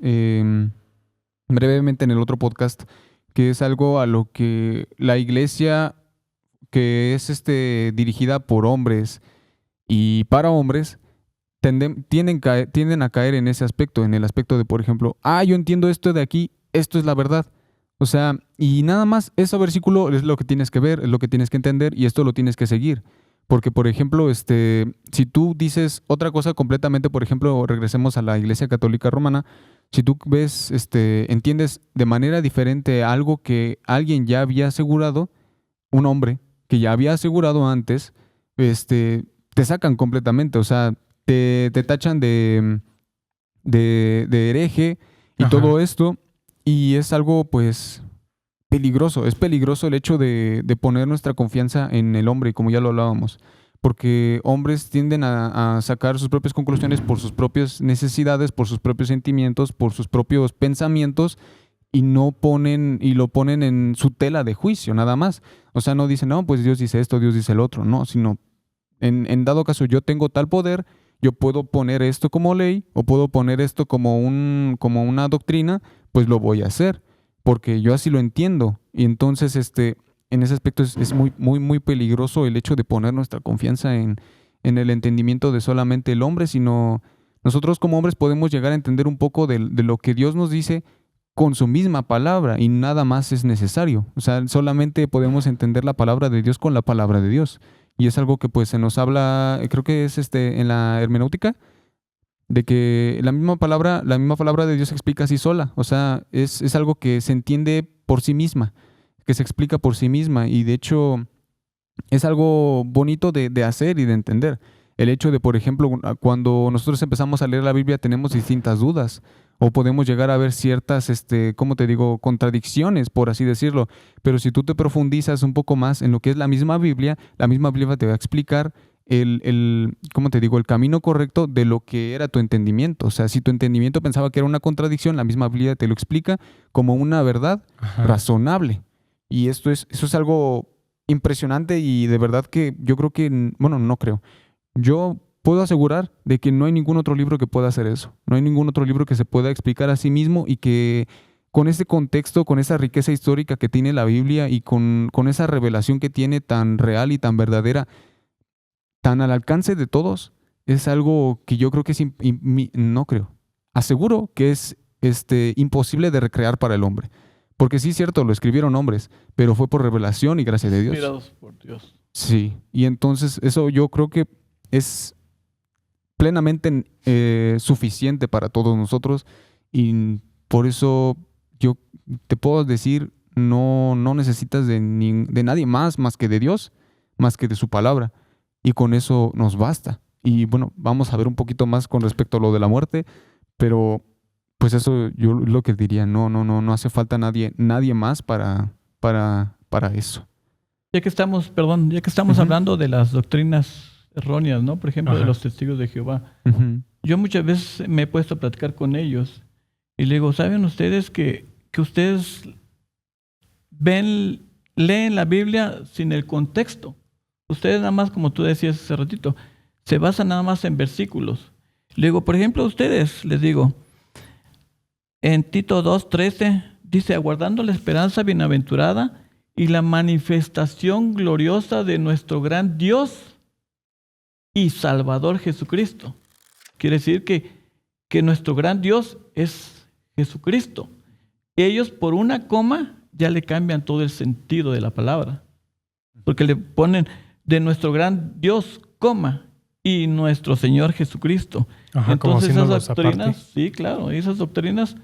brevemente en el otro podcast, que es algo a lo que la iglesia que es dirigida por hombres y para hombres tienden a caer en ese aspecto, en el aspecto de, por ejemplo, yo entiendo esto de aquí, esto es la verdad. O sea, y nada más, ese versículo es lo que tienes que ver, es lo que tienes que entender y esto lo tienes que seguir. Porque, por ejemplo, si tú dices otra cosa completamente, por ejemplo, regresemos a la Iglesia Católica Romana, si tú ves, entiendes de manera diferente algo que alguien ya había asegurado, un hombre que ya había asegurado antes, te sacan completamente, o sea, te tachan de hereje y Ajá. todo esto, y es algo pues peligroso, es peligroso el hecho de poner nuestra confianza en el hombre, como ya lo hablábamos, porque hombres tienden a sacar sus propias conclusiones por sus propias necesidades, por sus propios sentimientos, por sus propios pensamientos, y no ponen, y lo ponen en su tela de juicio, nada más. O sea, no dicen, no, pues Dios dice esto, Dios dice el otro, no, sino en dado caso yo tengo tal poder, yo puedo poner esto como ley o puedo poner esto como una doctrina, pues lo voy a hacer, porque yo así lo entiendo. Y entonces, en ese aspecto es muy, muy, muy peligroso el hecho de poner nuestra confianza en el entendimiento de solamente el hombre, sino nosotros como hombres podemos llegar a entender un poco de lo que Dios nos dice con su misma palabra y nada más es necesario. O sea, solamente podemos entender la palabra de Dios con la palabra de Dios. Y es algo que pues se nos habla, creo que es en la hermenéutica, de que la misma palabra de Dios se explica así sola. O sea, es algo que se entiende por sí misma, que se explica por sí misma. Y de hecho, es algo bonito de hacer y de entender. El hecho de, por ejemplo, cuando nosotros empezamos a leer la Biblia tenemos distintas dudas o podemos llegar a ver ciertas, ¿cómo te digo?, contradicciones, por así decirlo. Pero si tú te profundizas un poco más en lo que es la misma Biblia te va a explicar ¿cómo te digo?, el camino correcto de lo que era tu entendimiento. O sea, si tu entendimiento pensaba que era una contradicción, la misma Biblia te lo explica como una verdad Ajá. razonable. Y eso es algo impresionante y de verdad que yo creo que, bueno, no creo. Yo puedo asegurar de que no hay ningún otro libro que pueda hacer eso. No hay ningún otro libro que se pueda explicar a sí mismo y que con ese contexto, con esa riqueza histórica que tiene la Biblia y con esa revelación que tiene tan real y tan verdadera, tan al alcance de todos, es algo que yo creo que no creo. Aseguro que es imposible de recrear para el hombre. Porque sí es cierto, lo escribieron hombres, pero fue por revelación y gracia de Dios. Inspirados por Dios. Sí, y entonces eso yo creo que es plenamente suficiente para todos nosotros y por eso yo te puedo decir, no necesitas de nadie más que de Dios, más que de su palabra. y con eso nos basta. Y bueno, vamos a ver un poquito más con respecto a lo de la muerte, pero pues eso yo lo que diría, no hace falta nadie más para eso. Ya que estamos hablando de las doctrinas erróneas, ¿no? Por ejemplo, de Ajá. los testigos de Jehová. Ujú. Yo muchas veces me he puesto a platicar con ellos y le digo, ¿saben ustedes que ustedes leen la Biblia sin el contexto? Ustedes nada más, como tú decías hace ratito, se basan nada más en versículos. Le digo, por ejemplo, a ustedes, les digo, en Tito 2:13 dice, aguardando la esperanza bienaventurada y la manifestación gloriosa de nuestro gran Dios y Salvador Jesucristo. Quiere decir que nuestro gran Dios es Jesucristo. Ellos por una coma ya le cambian todo el sentido de la palabra. Porque le ponen de nuestro gran Dios, coma, y nuestro Señor Jesucristo. Ajá, como Entonces esas haciéndolos doctrinas, aparte. sí, claro, esas doctrinas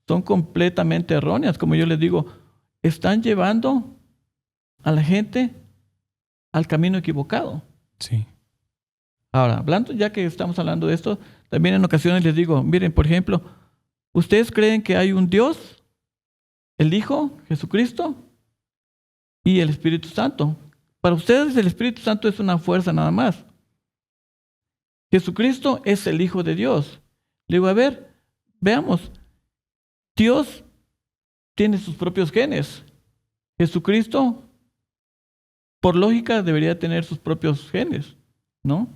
son completamente erróneas. Como yo les digo, están llevando a la gente al camino equivocado. Sí. Ahora, hablando, ya que estamos hablando de esto, también en ocasiones les digo, miren, por ejemplo, ¿ustedes creen que hay un Dios, el Hijo, Jesucristo y el Espíritu Santo? Para ustedes el Espíritu Santo es una fuerza nada más. Jesucristo es el Hijo de Dios. Le digo, a ver, veamos, Dios tiene sus propios genes. Jesucristo, por lógica, debería tener sus propios genes, ¿no?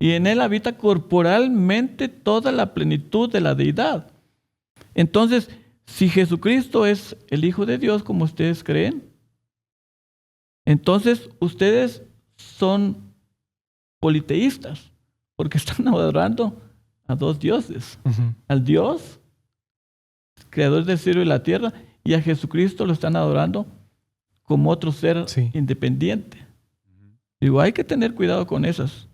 Y en él habita corporalmente toda la plenitud de la deidad. Entonces, si Jesucristo es el Hijo de Dios, como ustedes creen, entonces ustedes son politeístas, porque están adorando a dos dioses. Ujú. Al Dios, creador del cielo y la tierra, y a Jesucristo lo están adorando como otro ser Sí. independiente. Digo, hay que tener cuidado con esas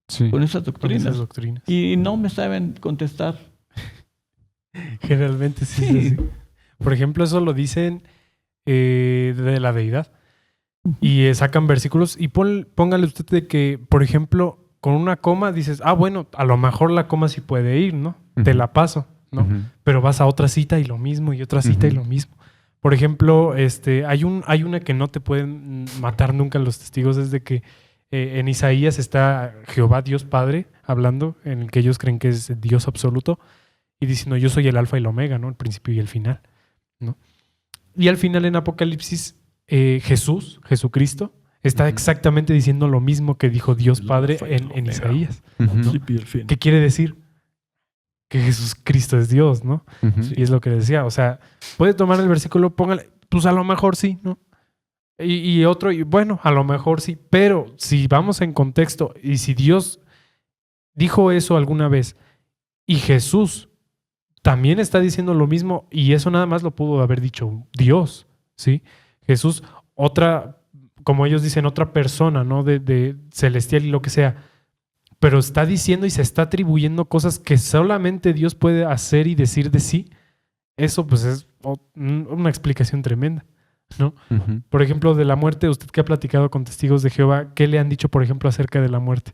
Sí. Con doctrinas. esas doctrinas. Y no me saben contestar. Generalmente sí es así. Por ejemplo, eso lo dicen de la deidad. Y sacan versículos y póngale usted de que, por ejemplo, con una coma dices, bueno, a lo mejor la coma sí puede ir, ¿no? Te Ujú. la paso, ¿no? Ujú. Pero vas a otra cita y lo mismo, y otra cita y Ujú. lo mismo. Por ejemplo, hay una que no te pueden matar nunca los testigos, es de que en Isaías está Jehová Dios Padre hablando, en el que ellos creen que es Dios absoluto, y diciendo, yo soy el alfa y el omega, ¿no? El principio y el final, ¿no? Y al final en Apocalipsis, Jesucristo, está Ujú. exactamente diciendo lo mismo que dijo Dios El Padre alfa y el en omega. Isaías. Ujú. Principio y el fin. ¿Qué quiere decir? Que Jesucristo es Dios, ¿no? Ujú. Sí. Y es lo que decía. O sea, puede tomar el versículo, póngale, pues a lo mejor sí, ¿no? Y otro, y bueno, a lo mejor sí. Pero si vamos en contexto y si Dios dijo eso alguna vez y Jesús también está diciendo lo mismo y eso nada más lo pudo haber dicho Dios, ¿sí? Jesús, otra, como ellos dicen, otra persona, ¿no? De celestial y lo que sea. Pero está diciendo y se está atribuyendo cosas que solamente Dios puede hacer y decir de sí. Eso pues es una explicación tremenda, ¿no? Ujú. Por ejemplo, de la muerte, usted que ha platicado con testigos de Jehová, ¿qué le han dicho, por ejemplo, acerca de la muerte?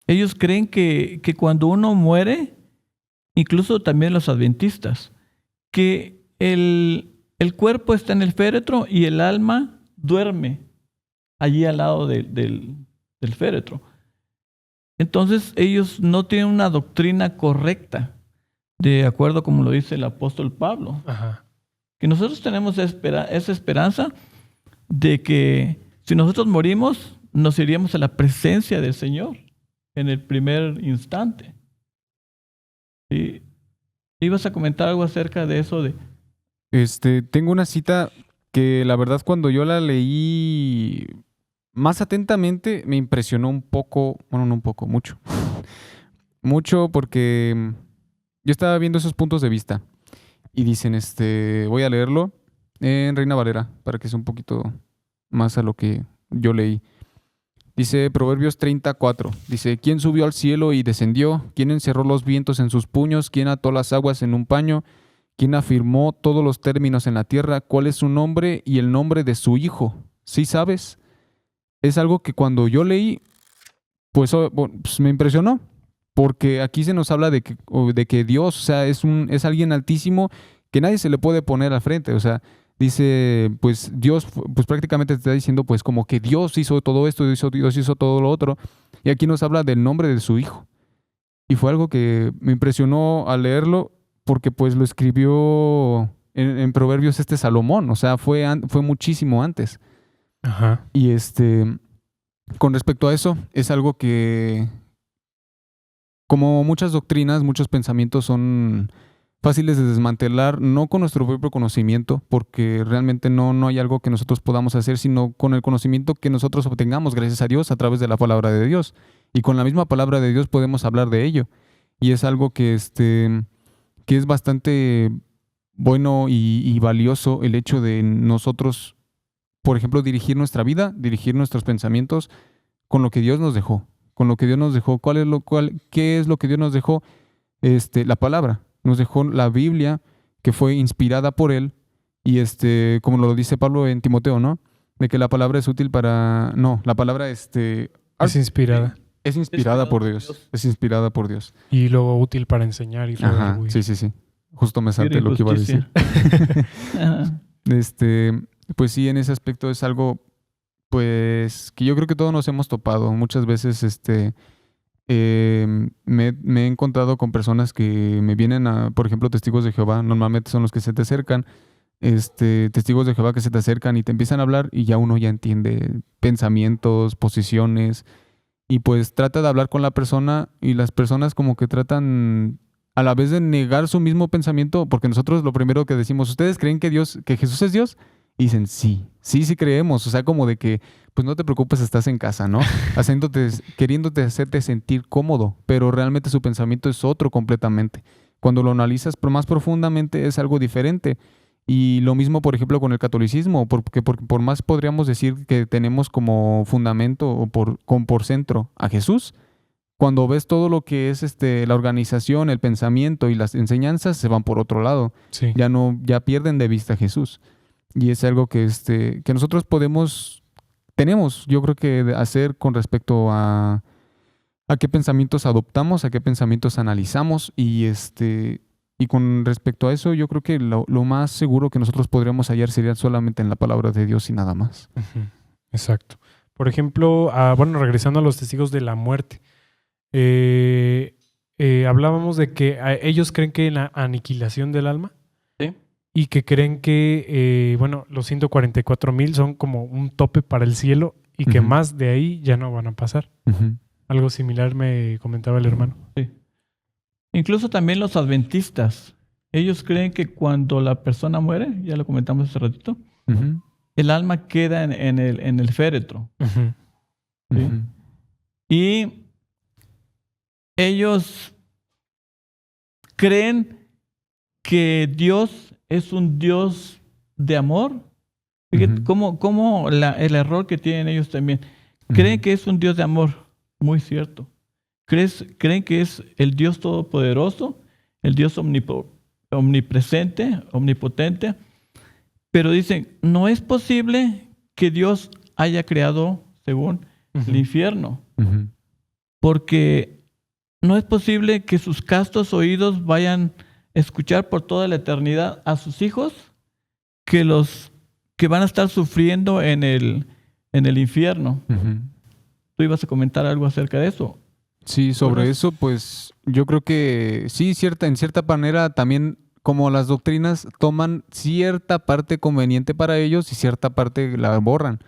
Ellos creen que cuando uno muere, incluso también los adventistas, que el cuerpo está en el féretro y el alma duerme allí al lado del féretro. Entonces ellos no tienen una doctrina correcta, de acuerdo como lo dice el apóstol Pablo. Ajá. Que nosotros tenemos esa esperanza de que si nosotros morimos, nos iríamos a la presencia del Señor en el primer instante. ¿Sí? ¿Ibas a comentar algo acerca de eso? Tengo una cita que la verdad cuando yo la leí más atentamente me impresionó un poco, bueno, no un poco, mucho. Mucho porque yo estaba viendo esos puntos de vista y dicen, voy a leerlo en Reina Valera para que sea un poquito más a lo que yo leí. Dice Proverbios 34, dice, ¿quién subió al cielo y descendió? ¿Quién encerró los vientos en sus puños? ¿Quién ató las aguas en un paño? ¿Quién afirmó todos los términos en la tierra? ¿Cuál es su nombre y el nombre de su hijo? ¿Sí sabes? Es algo que cuando yo leí pues, pues me impresionó, porque aquí se nos habla de que Dios, o sea, es alguien altísimo que nadie se le puede poner al frente, o sea, dice, pues Dios, pues prácticamente te está diciendo, pues como que Dios hizo todo esto, Dios hizo todo lo otro, y aquí nos habla del nombre de su hijo. Y fue algo que me impresionó al leerlo, porque pues lo escribió en Proverbios Salomón, o sea, fue muchísimo antes. Ajá. Y con respecto a eso, es algo que, como muchas doctrinas, muchos pensamientos son fáciles de desmantelar, no con nuestro propio conocimiento, porque realmente no hay algo que nosotros podamos hacer, sino con el conocimiento que nosotros obtengamos, gracias a Dios, a través de la palabra de Dios. Y con la misma palabra de Dios podemos hablar de ello. Y es algo que es bastante bueno y valioso el hecho de nosotros, por ejemplo, dirigir nuestra vida, dirigir nuestros pensamientos con lo que Dios nos dejó. Con lo que Dios nos dejó. ¿Qué es lo que Dios nos dejó? La palabra. Nos dejó la Biblia, que fue inspirada por Él. Y como lo dice Pablo en Timoteo, ¿no? De que la palabra es útil para... No, la palabra Es inspirada. es inspirada por Dios. Es inspirada por Dios. Y luego útil para enseñar y Ajá, sí. Justo me salté lo que iba a decir. Ajá. Pues sí, en ese aspecto es algo, pues, que yo creo que todos nos hemos topado. Muchas veces, me he encontrado con personas que me vienen por ejemplo, testigos de Jehová. Normalmente son los que se te acercan. Testigos de Jehová que se te acercan y te empiezan a hablar y ya uno ya entiende pensamientos, posiciones. Y pues trata de hablar con la persona y las personas como que tratan a la vez de negar su mismo pensamiento, porque nosotros lo primero que decimos, ¿ustedes creen que Jesús es Dios? Y dicen, sí creemos. O sea, como de que, pues no te preocupes, estás en casa, ¿no? Queriéndote hacerte sentir cómodo, pero realmente su pensamiento es otro completamente. Cuando lo analizas más profundamente es algo diferente. Y lo mismo, por ejemplo, con el catolicismo, porque por más podríamos decir que tenemos como fundamento o por centro a Jesús, cuando ves todo lo que es la organización, el pensamiento y las enseñanzas, se van por otro lado. Sí. Ya pierden de vista a Jesús. Y es algo que nosotros tenemos, yo creo que hacer con respecto a qué pensamientos adoptamos, a qué pensamientos analizamos y con respecto a eso, yo creo que lo más seguro que nosotros podríamos hallar sería solamente en la palabra de Dios y nada más. Ujú. Exacto. Por ejemplo, bueno, regresando a los testigos de la muerte, hablábamos de que ellos creen que en la aniquilación del alma. Sí. Y que creen que, los 144,000 son como un tope para el cielo y que Ujú. más de ahí ya no van a pasar. Ujú. Algo similar me comentaba el hermano. Sí. Incluso también los adventistas. Ellos creen que cuando la persona muere, ya lo comentamos hace ratito, Ujú. el alma queda en el féretro. Ujú. ¿Sí? Ujú. Y ellos creen que Dios es un Dios de amor. Fíjate Ujú. cómo el error que tienen ellos también. Creen Ujú. que es un Dios de amor. Muy cierto. Creen que es el Dios todopoderoso, el Dios omnipresente, omnipotente. Pero dicen, no es posible que Dios haya creado, según el infierno, Ujú. porque no es posible que sus castos oídos vayan a escuchar por toda la eternidad a sus hijos que van a estar sufriendo en el infierno. Ujú. ¿Tú ibas a comentar algo acerca de eso? Sí, sobre Bueno, eso, pues yo creo que sí, en cierta manera también como las doctrinas toman cierta parte conveniente para ellos y cierta parte la borran.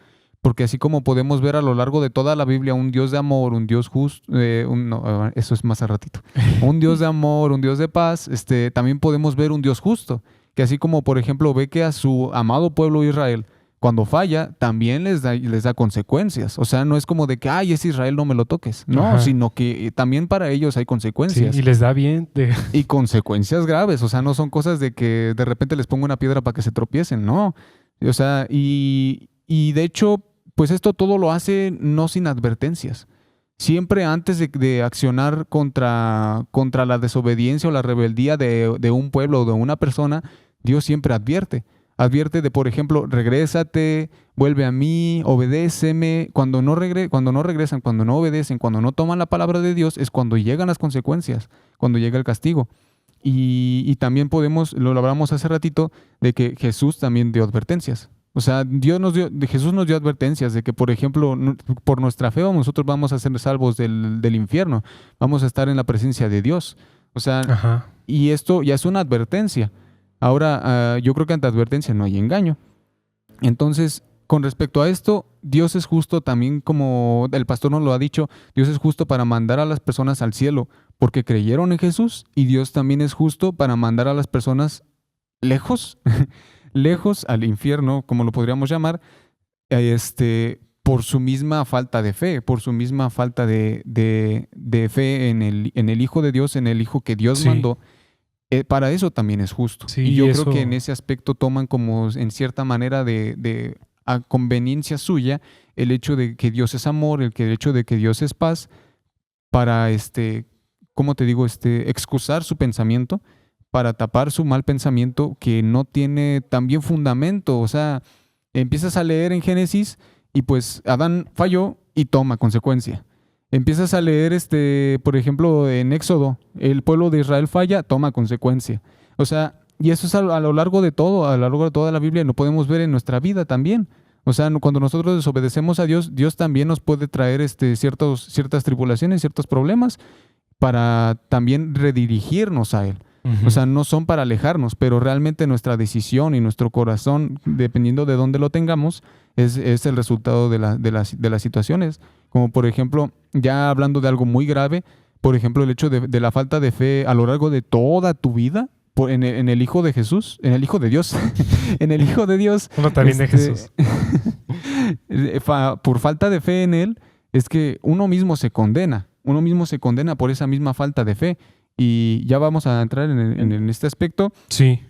Porque así como podemos ver a lo largo de toda la Biblia un Dios de amor, un Dios justo, no, eso es más a ratito, un Dios de amor, un Dios de paz, también podemos ver un Dios justo, que así como por ejemplo ve que a su amado pueblo Israel, cuando falla, también les da consecuencias. O sea, no es como de que, ay, es Israel, no me lo toques. No, Ajá. sino que también para ellos hay Sí, consecuencias. y les da bien. Y consecuencias graves. O sea, no son cosas de que de repente les pongo una piedra para que se tropiecen, no. O sea, y de hecho, pues esto todo lo hace no sin advertencias. Siempre antes de accionar contra la desobediencia o la rebeldía de un pueblo o de una persona, Dios siempre advierte. Advierte de, por ejemplo, regrésate, vuelve a mí, obedéceme. Cuando no regresan, cuando no obedecen, cuando no toman la palabra de Dios, es cuando llegan las consecuencias, cuando llega el castigo. Y también lo hablamos hace ratito, de que Jesús también dio advertencias. O sea, Jesús nos dio advertencias de que, por ejemplo, por nuestra fe nosotros vamos a ser salvos del infierno, vamos a estar en la presencia de Dios. O sea, Ajá. y esto ya es una advertencia. Ahora, yo creo que ante advertencia no hay engaño. Entonces, con respecto a esto, Dios es justo también, como el pastor nos lo ha dicho, Dios es justo para mandar a las personas al cielo porque creyeron en Jesús, y Dios también es justo para mandar a las personas lejos, lejos al infierno, como lo podríamos llamar, por su misma falta de fe, por su misma falta de fe en el Hijo de Dios, en el Hijo que Dios Sí. mandó. Para eso también es justo. Sí, y yo eso- creo que en ese aspecto toman como en cierta manera a conveniencia suya el hecho de que Dios es amor, el hecho de que Dios es paz, para ¿cómo te digo? Excusar su pensamiento, para tapar su mal pensamiento que no tiene también fundamento. O sea, empiezas a leer en Génesis y pues Adán falló y toma consecuencia. Empiezas a leer, por ejemplo, en Éxodo, el pueblo de Israel falla, toma consecuencia. O sea, y eso es a lo largo de todo, a lo largo de toda la Biblia, lo podemos ver en nuestra vida también. O sea, cuando nosotros desobedecemos a Dios, Dios también nos puede traer ciertas tribulaciones, ciertos problemas, para también redirigirnos a Él. Ujú. O sea, no son para alejarnos, pero realmente nuestra decisión y nuestro corazón, dependiendo de dónde lo tengamos, es el resultado de las situaciones. Como por ejemplo, ya hablando de algo muy grave, por ejemplo, el hecho de la falta de fe a lo largo de toda tu vida en el Hijo de Jesús, en el Hijo de Dios, en el Hijo de Dios. Uno también de Jesús. Por falta de fe en Él, es que uno mismo se condena por esa misma falta de fe. Y ya vamos a entrar en este aspecto. Sí.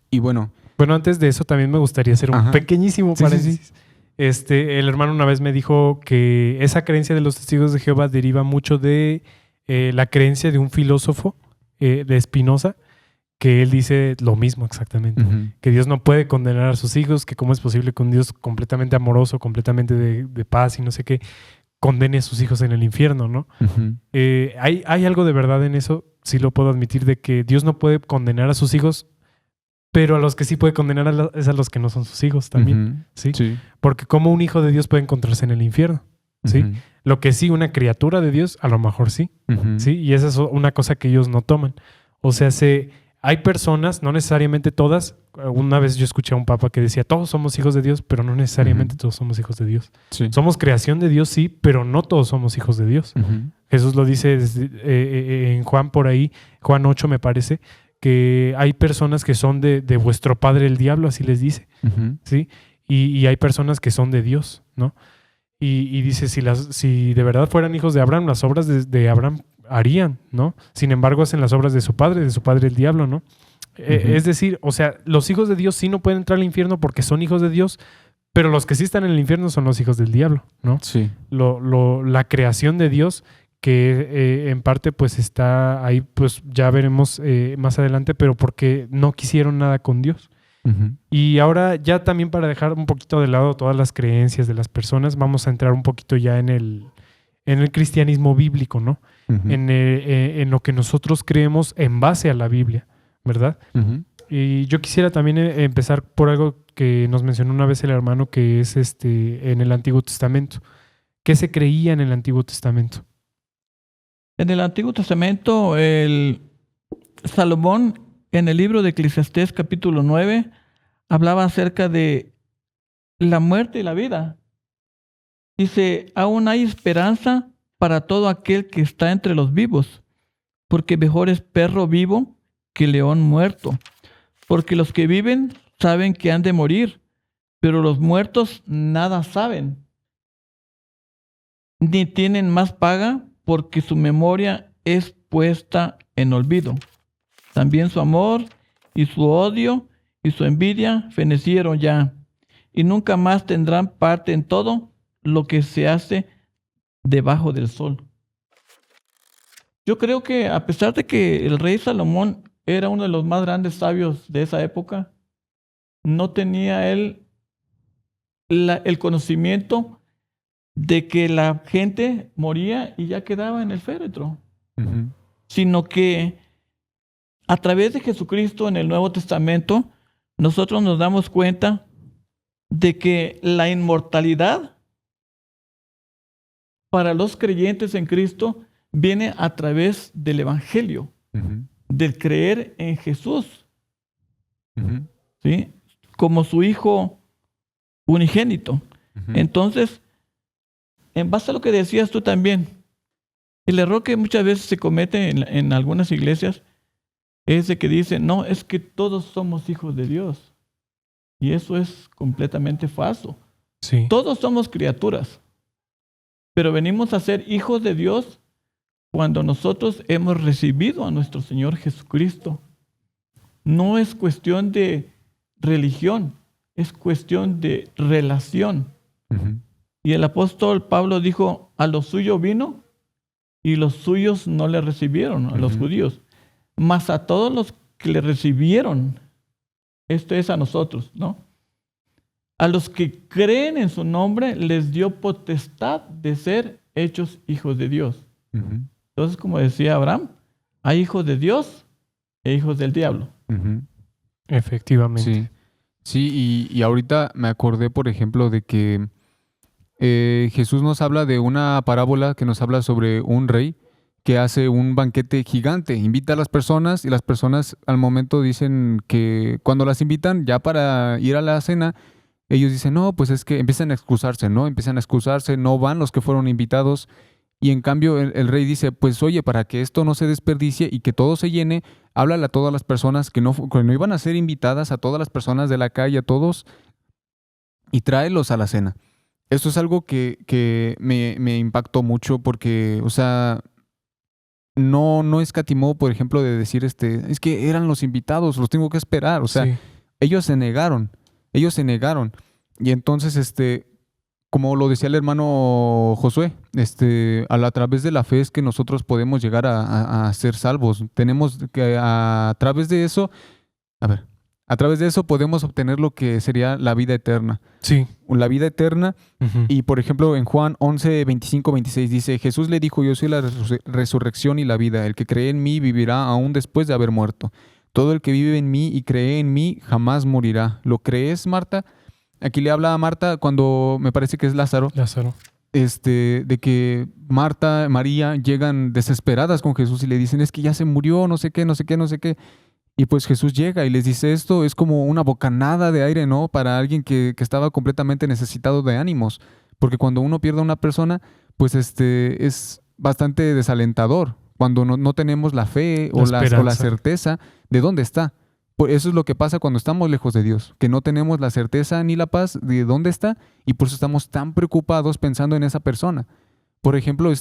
Y bueno. Bueno, antes de eso también me gustaría hacer un Ajá. pequeñísimo Sí, paréntesis. El hermano una vez me dijo que esa creencia de los testigos de Jehová deriva mucho de la creencia de un filósofo, de Spinoza, que él dice lo mismo exactamente. Que Dios no puede condenar a sus hijos, que cómo es posible que un Dios completamente amoroso, completamente de paz y no sé qué, condene a sus hijos en el infierno, ¿no? Hay algo de verdad en eso, sí lo puedo admitir, de que Dios no puede condenar a sus hijos, pero a los que sí puede condenar es a los que no son sus hijos también, ¿sí? Sí. Porque como un hijo de Dios puede encontrarse en el infierno, ¿sí? Lo que sí, una criatura de Dios, a lo mejor sí, ¿sí? Y esa es una cosa que ellos no toman. O sea, hay personas, no necesariamente todas. Una vez yo escuché a un papa que decía, todos somos hijos de Dios, pero no necesariamente todos somos hijos de Dios. Sí. Somos creación de Dios, sí, pero no todos somos hijos de Dios. Jesús lo dice en Juan por ahí, Juan 8 me parece, que hay personas que son de vuestro padre el diablo, así les dice, ¿sí? Y hay personas que son de Dios, ¿no? Y dice, si de verdad fueran hijos de Abraham, las obras de Abraham harían, ¿no? Sin embargo, hacen las obras de su padre el diablo, ¿no? Es decir, o sea, los hijos de Dios sí no pueden entrar al infierno porque son hijos de Dios, pero los que sí están en el infierno son los hijos del diablo, ¿no? Sí. La creación de Dios, que en parte pues está ahí, pues ya veremos más adelante, pero porque no quisieron nada con Dios. Y ahora ya también, para dejar un poquito de lado todas las creencias de las personas, vamos a entrar un poquito ya en el cristianismo bíblico, ¿no? En lo que nosotros creemos en base a la Biblia, ¿verdad? Y yo quisiera también empezar por algo que nos mencionó una vez el hermano, que es en el Antiguo Testamento. ¿Qué se creía en el Antiguo Testamento? En el Antiguo Testamento, Salomón, en el libro de Eclesiastés capítulo 9, hablaba acerca de la muerte y la vida. Dice, aún hay esperanza para todo aquel que está entre los vivos, porque mejor es perro vivo que león muerto. Porque los que viven saben que han de morir, pero los muertos nada saben, ni tienen más paga, porque su memoria es puesta en olvido. También su amor y su odio y su envidia fenecieron ya, y nunca más tendrán parte en todo lo que se hace debajo del sol. Yo creo que a pesar de que el rey Salomón era uno de los más grandes sabios de esa época, no tenía él el conocimiento de que la gente moría y ya quedaba en el féretro, sino que a través de Jesucristo en el Nuevo Testamento, nosotros nos damos cuenta de que la inmortalidad para los creyentes en Cristo viene a través del Evangelio, del creer en Jesús, ¿sí? Como su Hijo unigénito. Entonces, en base a lo que decías tú también, el error que muchas veces se comete en algunas iglesias es de que dicen, no, es que todos somos hijos de Dios. Y eso es completamente falso. Sí. Todos somos criaturas, pero venimos a ser hijos de Dios cuando nosotros hemos recibido a nuestro Señor Jesucristo. No es cuestión de religión, es cuestión de relación. Y el apóstol Pablo dijo, a lo suyo vino y los suyos no le recibieron, a los judíos. Mas a todos los que le recibieron, esto es a nosotros, ¿no? A los que creen en su nombre les dio potestad de ser hechos hijos de Dios. Entonces, como decía Abraham, hay hijos de Dios e hijos del diablo. Efectivamente. Sí, sí, y ahorita me acordé, por ejemplo, de que Jesús nos habla de una parábola que nos habla sobre un rey que hace un banquete gigante, invita a las personas y las personas al momento dicen que cuando las invitan ya para ir a la cena, ellos dicen, no, pues es que empiezan a excusarse, no van los que fueron invitados. Y en cambio el rey dice, pues oye, para que esto no se desperdicie y que todo se llene, háblale a todas las personas que no iban a ser invitadas, a todas las personas de la calle, a todos, y tráelos a la cena. Esto es algo que me impactó mucho porque, o sea, no escatimó, por ejemplo, de decir, es que eran los invitados, los tengo que esperar. O sea, Sí. ellos se negaron. Y entonces, como lo decía el hermano Josué, a través de la fe es que nosotros podemos llegar a ser salvos. Tenemos que, a través de eso podemos obtener lo que sería la vida eterna. Sí. La vida eterna. Ujú. Y por ejemplo, en Juan 11, 25, 26 dice, Jesús le dijo, yo soy la resurrección y la vida. El que cree en mí vivirá aún después de haber muerto. Todo el que vive en mí y cree en mí jamás morirá. ¿Lo crees, Marta? Aquí le habla a Marta cuando me parece que es Lázaro. Lázaro. De que Marta, María llegan desesperadas con Jesús y le dicen, es que ya se murió, no sé qué. Y pues Jesús llega y les dice esto, es como una bocanada de aire, ¿no? Para alguien que estaba completamente necesitado de ánimos. Porque cuando uno pierde a una persona, pues es bastante desalentador. Cuando no tenemos la fe o la certeza de dónde está. Eso es lo que pasa cuando estamos lejos de Dios, que no tenemos la certeza ni la paz de dónde está y por eso estamos tan preocupados pensando en esa persona. Por ejemplo,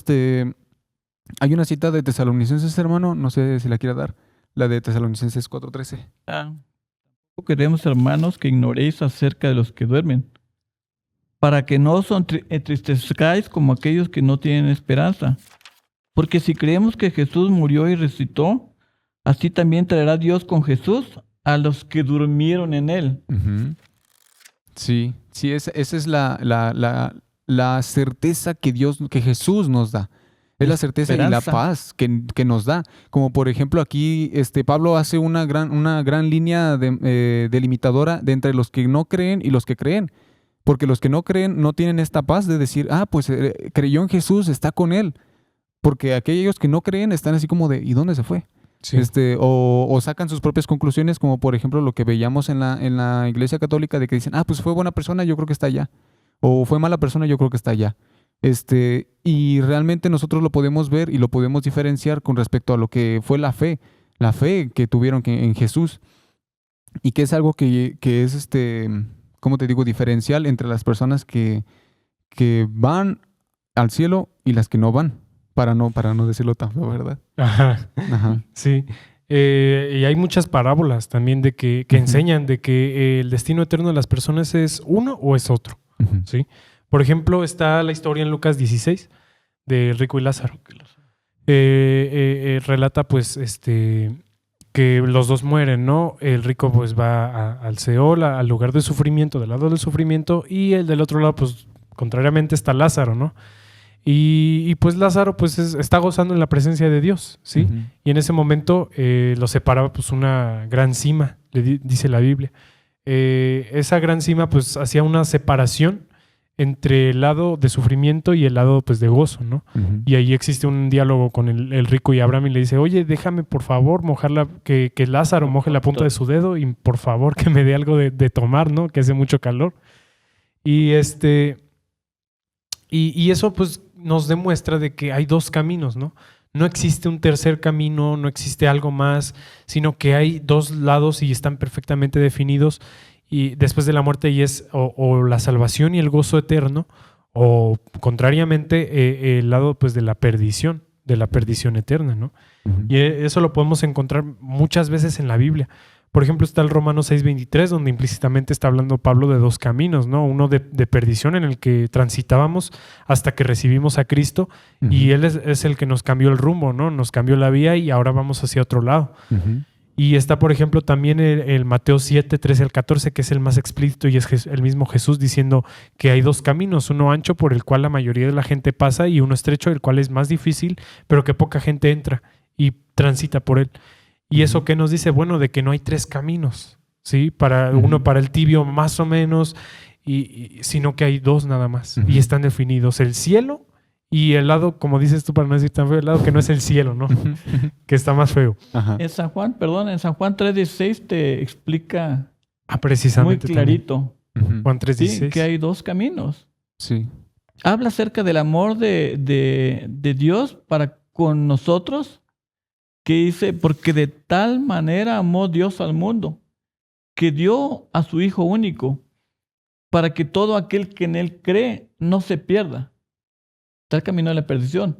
hay una cita de Tesalonicenses, hermano, no sé si la quiera dar. La de Tesalonicenses 4:13. Tampoco queremos, hermanos, que ignoréis acerca de los que duermen, para que no os entristezcáis como aquellos que no tienen esperanza. Porque si creemos que Jesús murió y resucitó, así también traerá Dios con Jesús a los que durmieron en él. Sí, esa es la certeza que Jesús nos da. Es la certeza y la paz que nos da. Como por ejemplo aquí Pablo hace una gran línea delimitadora de entre los que no creen y los que creen. Porque los que no creen no tienen esta paz de decir, pues creyó en Jesús, está con él. Porque aquellos que no creen están así como de, ¿y dónde se fue? Sí. O sacan sus propias conclusiones, como por ejemplo lo que veíamos en la Iglesia Católica, de que dicen, pues fue buena persona, yo creo que está allá. O fue mala persona, yo creo que está allá. Y realmente nosotros lo podemos ver y lo podemos diferenciar con respecto a lo que fue la fe que tuvieron en Jesús, y que es algo que es, ¿cómo te digo?, diferencial entre las personas que van al cielo y las que no van, para no decirlo tan feo, ¿verdad? Ajá. Ajá. Sí. Y hay muchas parábolas también de que enseñan de que el destino eterno de las personas es uno o es otro. ¿Sí? Por ejemplo, está la historia en Lucas 16 de Rico y Lázaro. Relata pues que los dos mueren, ¿no? El rico pues va al Seol, al lugar de sufrimiento, del lado del sufrimiento, y el del otro lado, pues contrariamente está Lázaro, ¿no? Y pues Lázaro pues está gozando en la presencia de Dios, ¿sí? Ujú. Y en ese momento lo separaba pues una gran cima, dice la Biblia. Esa gran cima pues hacía una separación entre el lado de sufrimiento y el lado pues de gozo, ¿no? Ujú. Y ahí existe un diálogo con el rico y Abraham y le dice, oye, déjame por favor que Lázaro moje la punta de su dedo y por favor que me dé algo de tomar, ¿no? Que hace mucho calor. Y y eso pues nos demuestra de que hay dos caminos, ¿no? No existe un tercer camino, no existe algo más, sino que hay dos lados y están perfectamente definidos y después de la muerte y es o la salvación y el gozo eterno o contrariamente el lado pues de la perdición eterna, ¿no? Ujú. Y eso lo podemos encontrar muchas veces en la Biblia. Por ejemplo, está el Romanos 6:23, donde implícitamente está hablando Pablo de dos caminos, ¿no? Uno de perdición en el que transitábamos hasta que recibimos a Cristo y Él es el que nos cambió el rumbo, ¿no? Nos cambió la vía y ahora vamos hacia otro lado. Ujú. Y está, por ejemplo, también el Mateo 7:13-14, que es el más explícito y es el mismo Jesús diciendo que hay dos caminos, uno ancho por el cual la mayoría de la gente pasa y uno estrecho, el cual es más difícil, pero que poca gente entra y transita por él. ¿Y eso qué nos dice? Bueno, de que no hay tres caminos, ¿sí? Uno para el tibio más o menos, sino que hay dos nada más. Ujú. Y están definidos, el cielo y el lado, como dices tú para no decir tan feo, el lado que no es el cielo, ¿no? Ujú. Que está más feo. Ajá. En San Juan 3:16 te explica muy Precisamente. clarito, Ujú. Juan ¿sí? 3:16. Que hay dos caminos. Sí. Habla acerca del amor de Dios para con nosotros, que dice, porque de tal manera amó Dios al mundo, que dio a su Hijo único, para que todo aquel que en Él cree no se pierda. Está el camino de la perdición,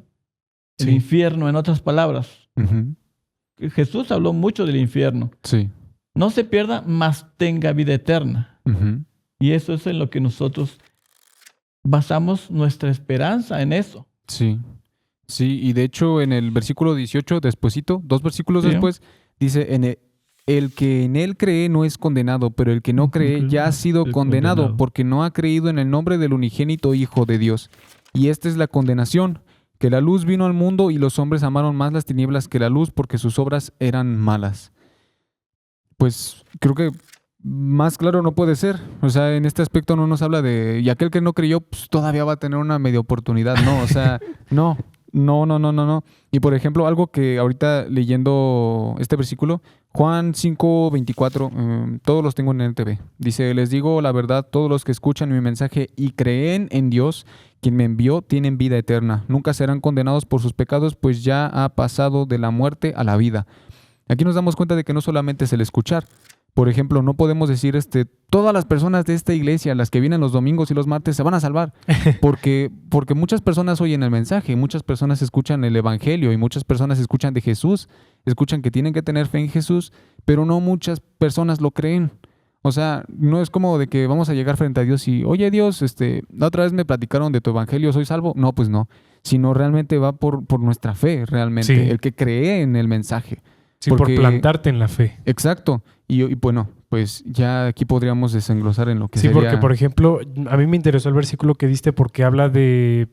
el Sí. infierno, en otras palabras. Ujú. Jesús habló mucho del infierno. Sí. No se pierda, mas tenga vida eterna. Ujú. Y eso es en lo que nosotros basamos nuestra esperanza en eso. Sí. Sí, y de hecho en el versículo 18, despuesito, 2 versículos Sí. después, dice, el que en él cree no es condenado, pero el que no cree ya ha sido condenado porque no ha creído en el nombre del unigénito Hijo de Dios. Y esta es la condenación, que la luz vino al mundo y los hombres amaron más las tinieblas que la luz porque sus obras eran malas. Pues creo que más claro no puede ser. O sea, en este aspecto no nos habla de, y aquel que no creyó, pues todavía va a tener una media oportunidad. No, o sea, no. Y por ejemplo, algo que ahorita leyendo este versículo, Juan 5:24, todos los tengo en el TV. Dice, les digo la verdad, todos los que escuchan mi mensaje y creen en Dios, quien me envió, tienen vida eterna. Nunca serán condenados por sus pecados, pues ya ha pasado de la muerte a la vida. Aquí nos damos cuenta de que no solamente es el escuchar. Por ejemplo, no podemos decir, todas las personas de esta iglesia, las que vienen los domingos y los martes, se van a salvar. Porque muchas personas oyen el mensaje, muchas personas escuchan el evangelio y muchas personas escuchan de Jesús, escuchan que tienen que tener fe en Jesús, pero no muchas personas lo creen. O sea, no es como de que vamos a llegar frente a Dios y, oye Dios, la otra vez me platicaron de tu evangelio, ¿soy salvo? No, pues no. Sino realmente va por nuestra fe, realmente, Sí. el que cree en el mensaje. Sí, porque- por plantarte en la fe. Exacto. Y bueno, pues ya aquí podríamos desenglosar en lo que Sí, sería... porque por ejemplo, a mí me interesó el versículo que diste porque habla de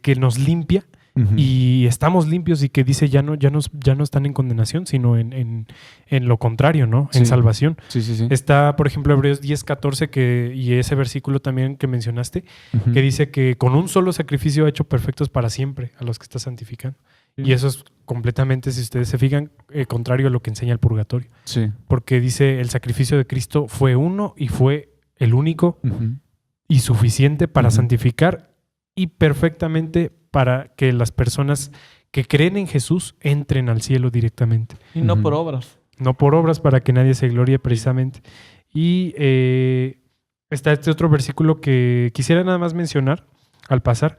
que nos limpia Ujú. y estamos limpios y que dice ya no están en condenación, sino en lo contrario, ¿no? En Sí. salvación. Sí. Está, por ejemplo, Hebreos 10:14 y ese versículo también que mencionaste, Ujú. que dice que con un solo sacrificio ha hecho perfectos para siempre a los que está santificando. Y eso es completamente, si ustedes se fijan, contrario a lo que enseña el purgatorio. Sí. Porque dice el sacrificio de Cristo fue uno y fue el único Ujú. y suficiente para Ujú. santificar y perfectamente para que las personas que creen en Jesús entren al cielo directamente. Y no Ujú. por obras. No por obras para que nadie se gloríe precisamente. Y está este otro versículo que quisiera nada más mencionar al pasar,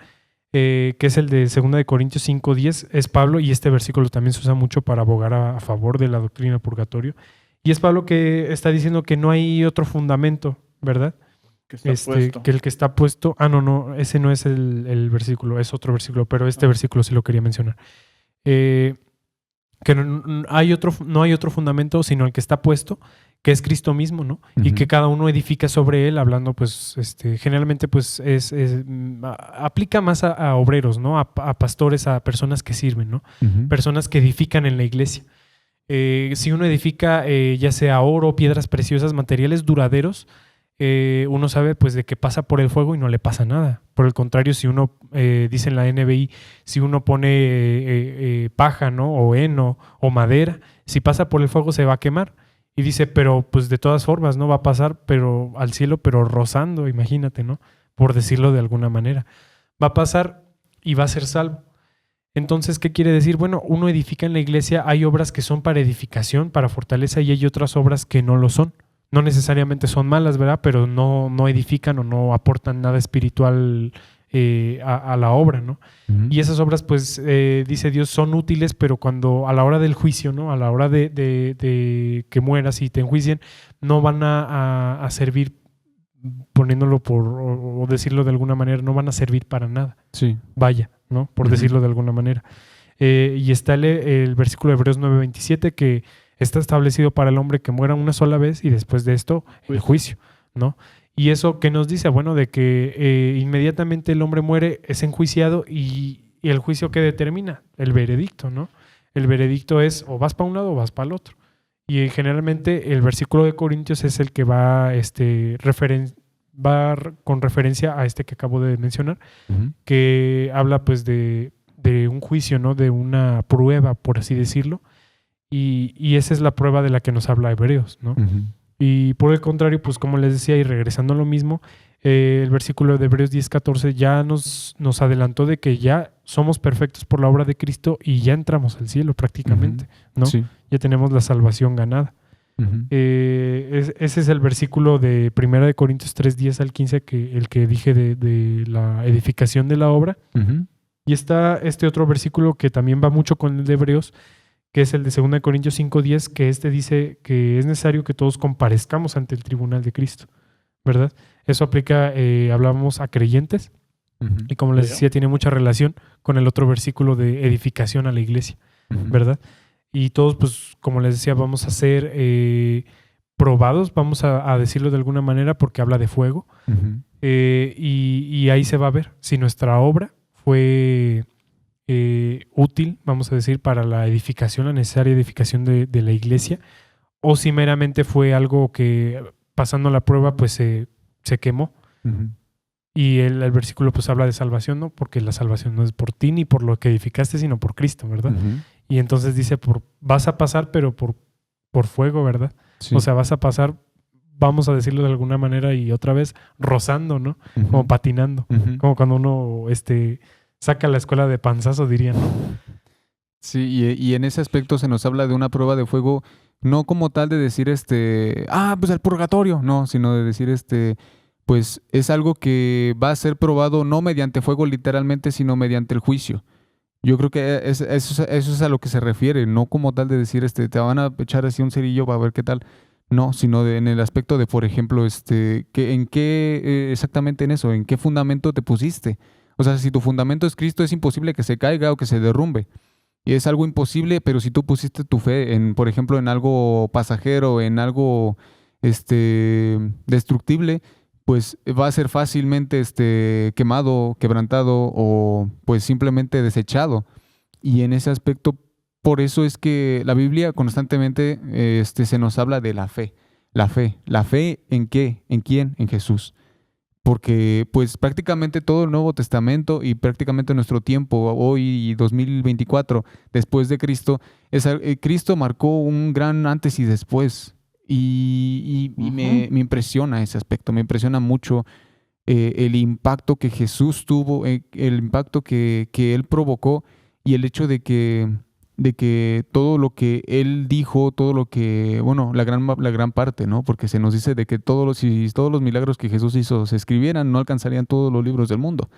que es el de 2 de Corintios 5:10. Es Pablo y este versículo también se usa mucho para abogar a favor de la doctrina del purgatorio. Y es Pablo que está diciendo que no hay otro fundamento, ¿verdad? Que está puesto. Que el que está puesto... no, ese no es el versículo, es otro versículo, pero este versículo sí lo quería mencionar. que no hay otro fundamento sino el que está puesto, que es Cristo mismo, ¿no? Y que cada uno edifica sobre él, hablando, pues, generalmente, pues, aplica más a obreros, ¿no? A pastores, a personas que sirven, ¿no? Personas que edifican en la iglesia. Si uno edifica ya sea oro, piedras preciosas, materiales duraderos, uno sabe pues de que pasa por el fuego y no le pasa nada. Por el contrario, si uno, dice en la NBI, si uno pone paja, ¿no? O heno o madera, si pasa por el fuego se va a quemar. Y dice, pero pues de todas formas, ¿no? Va a pasar pero al cielo, pero rozando, imagínate, ¿no? Por decirlo de alguna manera. Va a pasar y va a ser salvo. Entonces, ¿qué quiere decir? Bueno, uno edifica en la iglesia, hay obras que son para edificación, para fortaleza, y hay otras obras que no lo son. No necesariamente son malas, ¿verdad? Pero no edifican o no aportan nada espiritual a la obra, ¿no? Y esas obras, pues, dice Dios, son útiles, pero cuando a la hora del juicio, ¿no? A la hora de que mueras y te enjuicien, no van a servir, poniéndolo o decirlo de alguna manera, no van a servir para nada. Sí. Vaya, ¿no? Por decirlo de alguna manera. Y está el versículo de Hebreos 9:27 que está establecido para el hombre que muera una sola vez y después de esto el juicio, ¿no? Y eso que nos dice, bueno, de que inmediatamente el hombre muere, es enjuiciado y el juicio que determina, el veredicto, ¿no? El veredicto es o vas para un lado o vas para el otro. Y generalmente el versículo de Corintios es el que va con referencia a este que acabo de mencionar, que habla pues de un juicio, ¿no? De una prueba, por así decirlo. Y esa es la prueba de la que nos habla Hebreos, ¿no? Y por el contrario, pues como les decía, y regresando a lo mismo, el versículo de Hebreos 10:14 ya nos adelantó de que ya somos perfectos por la obra de Cristo y ya entramos al cielo prácticamente, ¿no? Sí. Ya tenemos la salvación ganada. Ese es el versículo de 1 de Corintios 3:10-15, el que dije de la edificación de la obra. Y está este otro versículo que también va mucho con el de Hebreos, que es el de 2 de Corintios 5:10, que dice que es necesario que todos comparezcamos ante el tribunal de Cristo, ¿verdad? Eso aplica, hablábamos a creyentes, y como les decía, tiene mucha relación con el otro versículo de edificación a la iglesia, ¿verdad? Y todos, pues, como les decía, vamos a ser probados, vamos a decirlo de alguna manera, porque habla de fuego, y ahí se va a ver si nuestra obra fue útil, vamos a decir, para la edificación, la necesaria edificación de la iglesia, o si meramente fue algo que pasando la prueba pues se quemó. Y el versículo pues habla de salvación, ¿no? Porque la salvación no es por ti ni por lo que edificaste, sino por Cristo, ¿verdad? Y entonces dice, vas a pasar, pero por fuego, ¿verdad? Sí. O sea, vas a pasar, vamos a decirlo de alguna manera, y otra vez rozando, ¿no? Como patinando, como cuando uno saca la escuela de panzazo, dirían, ¿no? Sí, y en ese aspecto se nos habla de una prueba de fuego, no como tal de decir pues el purgatorio, no, sino de decir pues es algo que va a ser probado no mediante fuego literalmente, sino mediante el juicio. Yo creo que eso es a lo que se refiere, no como tal de decir te van a echar así un cerillo para ver qué tal. No, sino en el aspecto de, por ejemplo, ¿en qué exactamente en eso? ¿En qué fundamento te pusiste? O sea, si tu fundamento es Cristo, es imposible que se caiga o que se derrumbe. Y es algo imposible, pero si tú pusiste tu fe en, por ejemplo, en algo pasajero, en algo destructible, pues va a ser fácilmente quemado, quebrantado o pues simplemente desechado. Y en ese aspecto, por eso es que la Biblia constantemente se nos habla de la fe. La fe. ¿La fe en qué? ¿En quién? En Jesús. Porque pues prácticamente todo el Nuevo Testamento y prácticamente nuestro tiempo, hoy 2024, después de Cristo, Cristo marcó un gran antes y después. Y me impresiona ese aspecto, me impresiona mucho el impacto que Jesús tuvo, el impacto que Él provocó y el hecho de que todo lo que Él dijo, todo lo que, bueno, la gran parte, ¿no? Porque se nos dice de que si todos los milagros que Jesús hizo se escribieran, no alcanzarían todos los libros del mundo.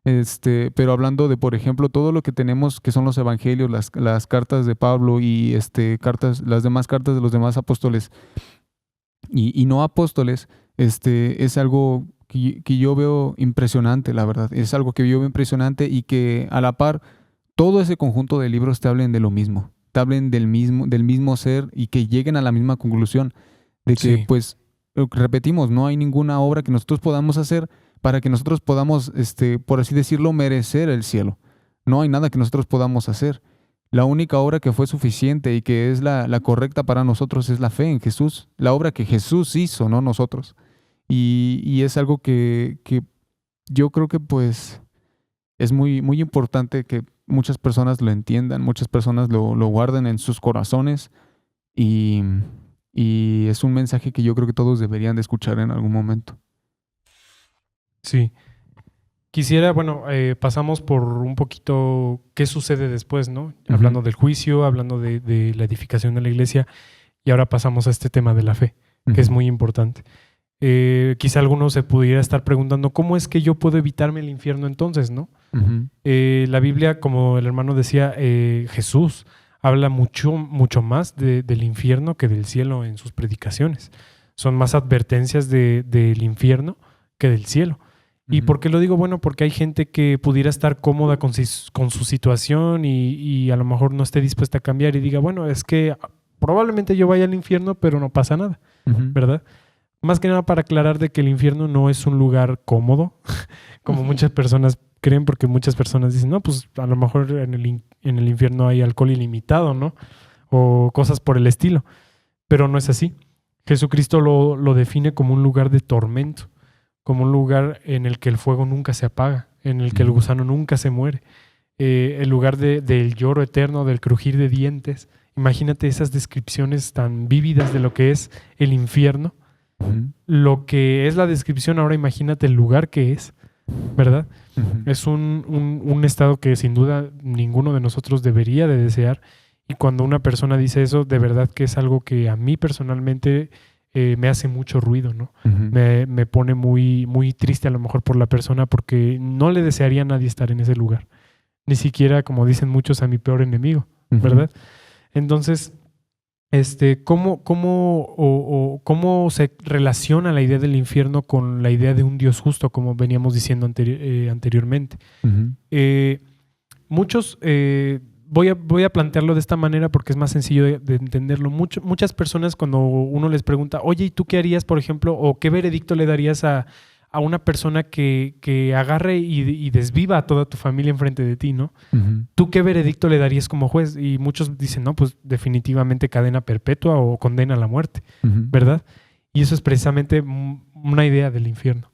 Pero hablando de, por ejemplo, todo lo que tenemos que son los evangelios, las cartas de Pablo y las demás cartas de los demás apóstoles y no apóstoles, es algo que yo veo impresionante, la verdad. Es algo que yo veo impresionante y que a la par todo ese conjunto de libros te hablen de lo mismo. te hablen del mismo ser y que lleguen a la misma conclusión de que, Sí. pues, repetimos, no hay ninguna obra que nosotros podamos hacer para que nosotros podamos, por así decirlo, merecer el cielo. No hay nada que nosotros podamos hacer. La única obra que fue suficiente y que es la correcta para nosotros es la fe en Jesús, la obra que Jesús hizo, no nosotros. Y es algo que yo creo que pues es muy, muy importante que muchas personas lo entiendan, muchas personas lo guarden en sus corazones y es un mensaje que yo creo que todos deberían de escuchar en algún momento. Sí. Quisiera, bueno, pasamos por un poquito qué sucede después, ¿no? Hablando del juicio, hablando de la edificación de la iglesia, y ahora pasamos a este tema de la fe, que es muy importante. Quizá alguno se pudiera estar preguntando, ¿cómo es que yo puedo evitarme el infierno entonces, no? La Biblia, como el hermano decía, Jesús habla mucho, mucho más del infierno que del cielo en sus predicaciones. Son más advertencias del infierno que del cielo. ¿Y por qué lo digo? Bueno, porque hay gente que pudiera estar cómoda con su situación y a lo mejor no esté dispuesta a cambiar y diga, bueno, es que probablemente yo vaya al infierno, pero no pasa nada, ¿verdad? Más que nada para aclarar de que el infierno no es un lugar cómodo, como muchas personas creen, porque muchas personas dicen, no, pues a lo mejor en el infierno hay alcohol ilimitado, ¿no? O cosas por el estilo, pero no es así. Jesucristo lo define como un lugar de tormento, como un lugar en el que el fuego nunca se apaga, en el que el gusano nunca se muere, el lugar del lloro eterno, del crujir de dientes. Imagínate esas descripciones tan vívidas de lo que es el infierno. Lo que es la descripción, ahora imagínate el lugar que es, ¿verdad? Es un estado que sin duda ninguno de nosotros debería de desear, y cuando una persona dice eso, de verdad que es algo que a mí personalmente me hace mucho ruido, ¿no? Me pone muy, muy triste a lo mejor por la persona, porque no le desearía a nadie estar en ese lugar, ni siquiera, como dicen muchos, a mi peor enemigo, ¿verdad? Entonces, ¿cómo se relaciona la idea del infierno con la idea de un Dios justo, como veníamos diciendo anteriormente? Muchos, voy a plantearlo de esta manera porque es más sencillo de entenderlo. Muchas personas, cuando uno les pregunta, oye, ¿y tú qué harías, por ejemplo, o qué veredicto le darías a una persona que agarre y desviva a toda tu familia enfrente de ti, ¿no? ¿Tú qué veredicto le darías como juez? Y muchos dicen, no, pues definitivamente cadena perpetua o condena a la muerte, ¿verdad? Y eso es precisamente una idea del infierno.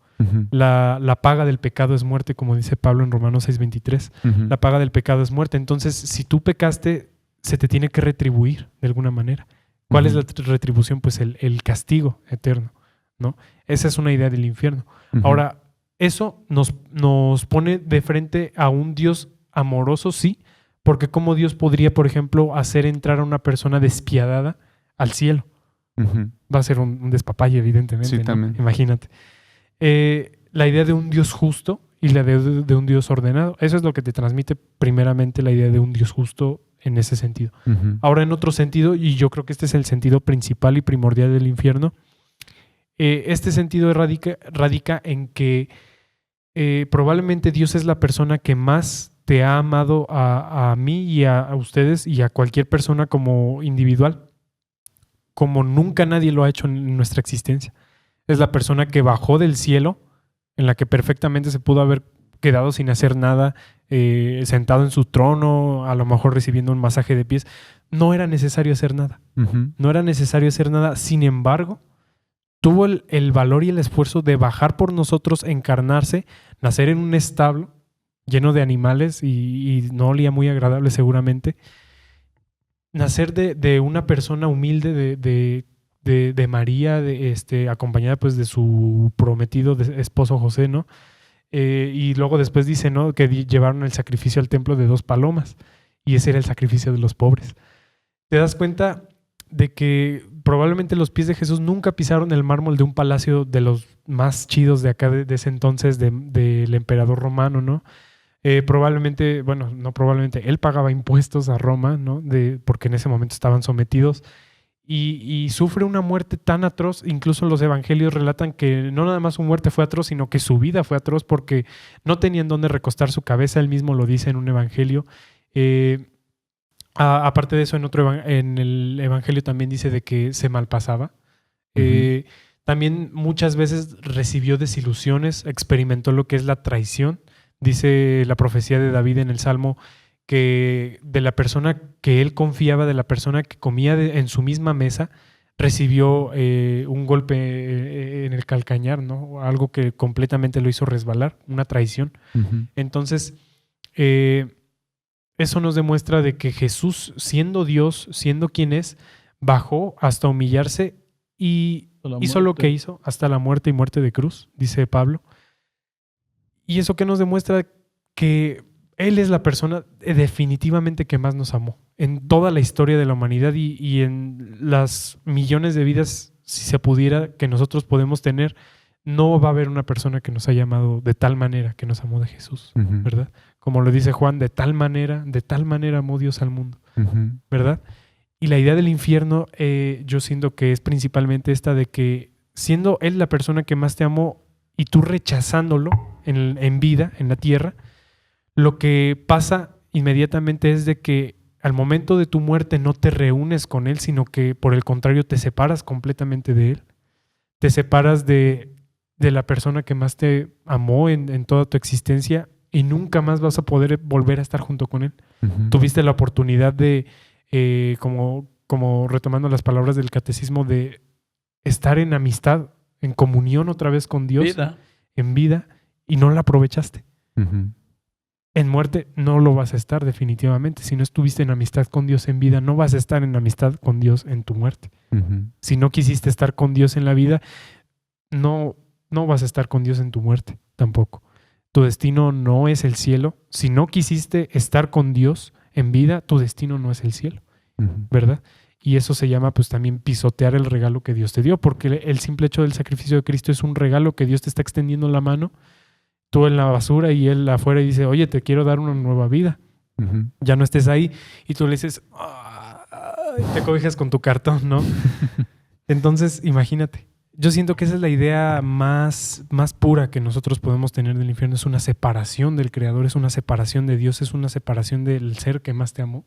La paga del pecado es muerte, como dice Pablo en Romanos 6:23. La paga del pecado es muerte. Entonces, si tú pecaste, se te tiene que retribuir de alguna manera. ¿Cuál es la retribución? Pues el castigo eterno, ¿no? Esa es una idea del infierno. Ahora, eso nos pone de frente a un Dios amoroso, sí, porque ¿cómo Dios podría, por ejemplo, hacer entrar a una persona despiadada al cielo? Va a ser un despapalle, evidentemente, Sí, ¿no? también. Imagínate. La idea de un Dios justo y la de un Dios ordenado, eso es lo que te transmite primeramente la idea de un Dios justo en ese sentido. Ahora, en otro sentido, y yo creo que este es el sentido principal y primordial del infierno, este sentido radica en que probablemente Dios es la persona que más te ha amado a mí y a ustedes y a cualquier persona como individual, como nunca nadie lo ha hecho en nuestra existencia. Es la persona que bajó del cielo, en la que perfectamente se pudo haber quedado sin hacer nada, sentado en su trono, a lo mejor recibiendo un masaje de pies. No era necesario hacer nada. No era necesario hacer nada. Sin embargo, tuvo el valor y el esfuerzo de bajar por nosotros, encarnarse, nacer en un establo lleno de animales y no olía muy agradable seguramente. Nacer de una persona humilde, de María, acompañada pues de su prometido esposo José, ¿no? Y luego después dice, ¿no?, que llevaron el sacrificio al templo de 2 palomas, y ese era el sacrificio de los pobres. ¿Te das cuenta de que probablemente los pies de Jesús nunca pisaron el mármol de un palacio de los más chidos de acá de ese entonces, del emperador romano, ¿no? Probablemente, bueno, no probablemente, él pagaba impuestos a Roma, ¿no? Porque en ese momento estaban sometidos, y sufre una muerte tan atroz. Incluso los evangelios relatan que no nada más su muerte fue atroz, sino que su vida fue atroz porque no tenían dónde recostar su cabeza. Él mismo lo dice en un evangelio. Aparte de eso, en el Evangelio también dice de que se malpasaba. También muchas veces recibió desilusiones, experimentó lo que es la traición. Dice la profecía de David en el Salmo que de la persona que él confiaba, de la persona que comía en su misma mesa, recibió un golpe en el calcañar, ¿no? Algo que completamente lo hizo resbalar, una traición. Entonces, eso nos demuestra de que Jesús, siendo Dios, siendo quien es, bajó hasta humillarse y hizo lo que hizo hasta la muerte y muerte de cruz, dice Pablo. Y eso que nos demuestra que Él es la persona definitivamente que más nos amó en toda la historia de la humanidad y en las millones de vidas, si se pudiera, que nosotros podemos tener. No va a haber una persona que nos haya amado de tal manera que nos amó de Jesús, ¿verdad? Como lo dice Juan, de tal manera amó Dios al mundo, ¿verdad? Y la idea del infierno, yo siento que es principalmente esta de que siendo Él la persona que más te amó y tú rechazándolo en vida, en la tierra, lo que pasa inmediatamente es de que al momento de tu muerte no te reúnes con Él, sino que por el contrario te separas completamente de Él. Te separas de la persona que más te amó en toda tu existencia y nunca más vas a poder volver a estar junto con Él. Tuviste la oportunidad de, como retomando las palabras del catecismo, de estar en amistad, en comunión otra vez con Dios, en vida, y no la aprovechaste. En muerte no lo vas a estar definitivamente. Si no estuviste en amistad con Dios en vida, no vas a estar en amistad con Dios en tu muerte. Si no quisiste estar con Dios en la vida, no vas a estar con Dios en tu muerte tampoco. Tu destino no es el cielo. Si no quisiste estar con Dios en vida, tu destino no es el cielo, ¿verdad? Y eso se llama pues también pisotear el regalo que Dios te dio, porque el simple hecho del sacrificio de Cristo es un regalo que Dios te está extendiendo la mano, tú en la basura y Él afuera y dice, oye, te quiero dar una nueva vida. Ya no estés ahí. Y tú le dices, te cobijas con tu cartón, ¿no? Entonces, imagínate. Yo siento que esa es la idea más pura que nosotros podemos tener del infierno. Es una separación del Creador, es una separación de Dios, es una separación del ser que más te amó.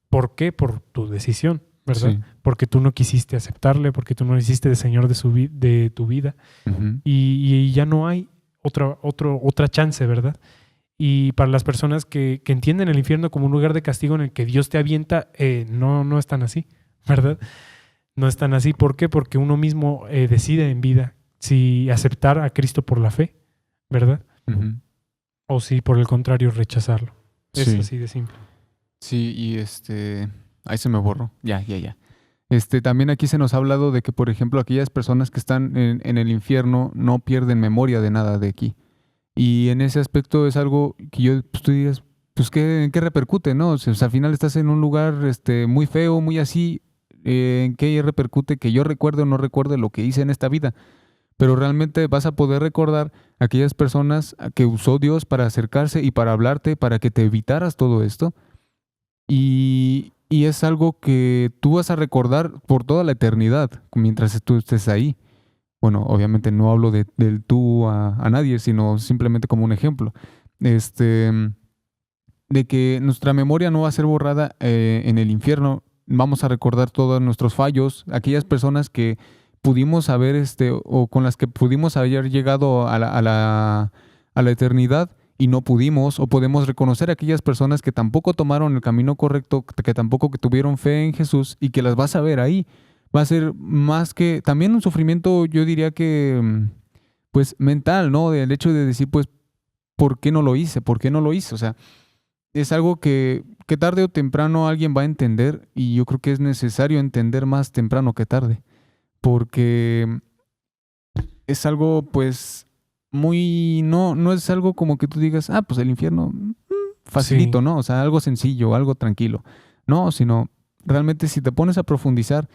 ¿Por qué? Por tu decisión, ¿verdad? Sí. Porque tú no quisiste aceptarle, porque tú no le hiciste de Señor de tu vida. Y ya no hay otra chance, ¿verdad? Y para las personas que entienden el infierno como un lugar de castigo en el que Dios te avienta, no están así, ¿verdad? No están así. ¿Por qué? Porque uno mismo decide en vida si aceptar a Cristo por la fe, ¿verdad? O si por el contrario rechazarlo. Es así de simple. Sí, y ahí se me borró. Ya. También aquí se nos ha hablado de que, por ejemplo, aquellas personas que están en el infierno no pierden memoria de nada de aquí. Y en ese aspecto es algo que tú digas, pues, ¿en qué repercute, no? O sea, al final estás en un lugar muy feo, muy así. ¿En qué repercute que yo recuerde o no recuerde lo que hice en esta vida? Pero realmente vas a poder recordar a aquellas personas que usó Dios para acercarse y para hablarte, para que te evitaras todo esto. Y es algo que tú vas a recordar por toda la eternidad mientras tú estés ahí. Bueno, obviamente no hablo del tú a nadie, sino simplemente como un ejemplo. De que nuestra memoria no va a ser borrada en el infierno. Vamos a recordar todos nuestros fallos, aquellas personas que pudimos haber, o con las que pudimos haber llegado a la eternidad y no pudimos, o podemos reconocer a aquellas personas que tampoco tomaron el camino correcto, que tampoco tuvieron fe en Jesús y que las vas a ver ahí. Va a ser más que también un sufrimiento, yo diría que, pues, mental, ¿no? Del hecho de decir, pues, ¿por qué no lo hice? ¿Por qué no lo hice? O sea, es algo que tarde o temprano alguien va a entender, y yo creo que es necesario entender más temprano que tarde, porque es algo pues muy, no es algo como que tú digas, pues el infierno, facilito, sí, ¿no? O sea, algo sencillo, algo tranquilo. No, sino realmente si te pones a profundizar,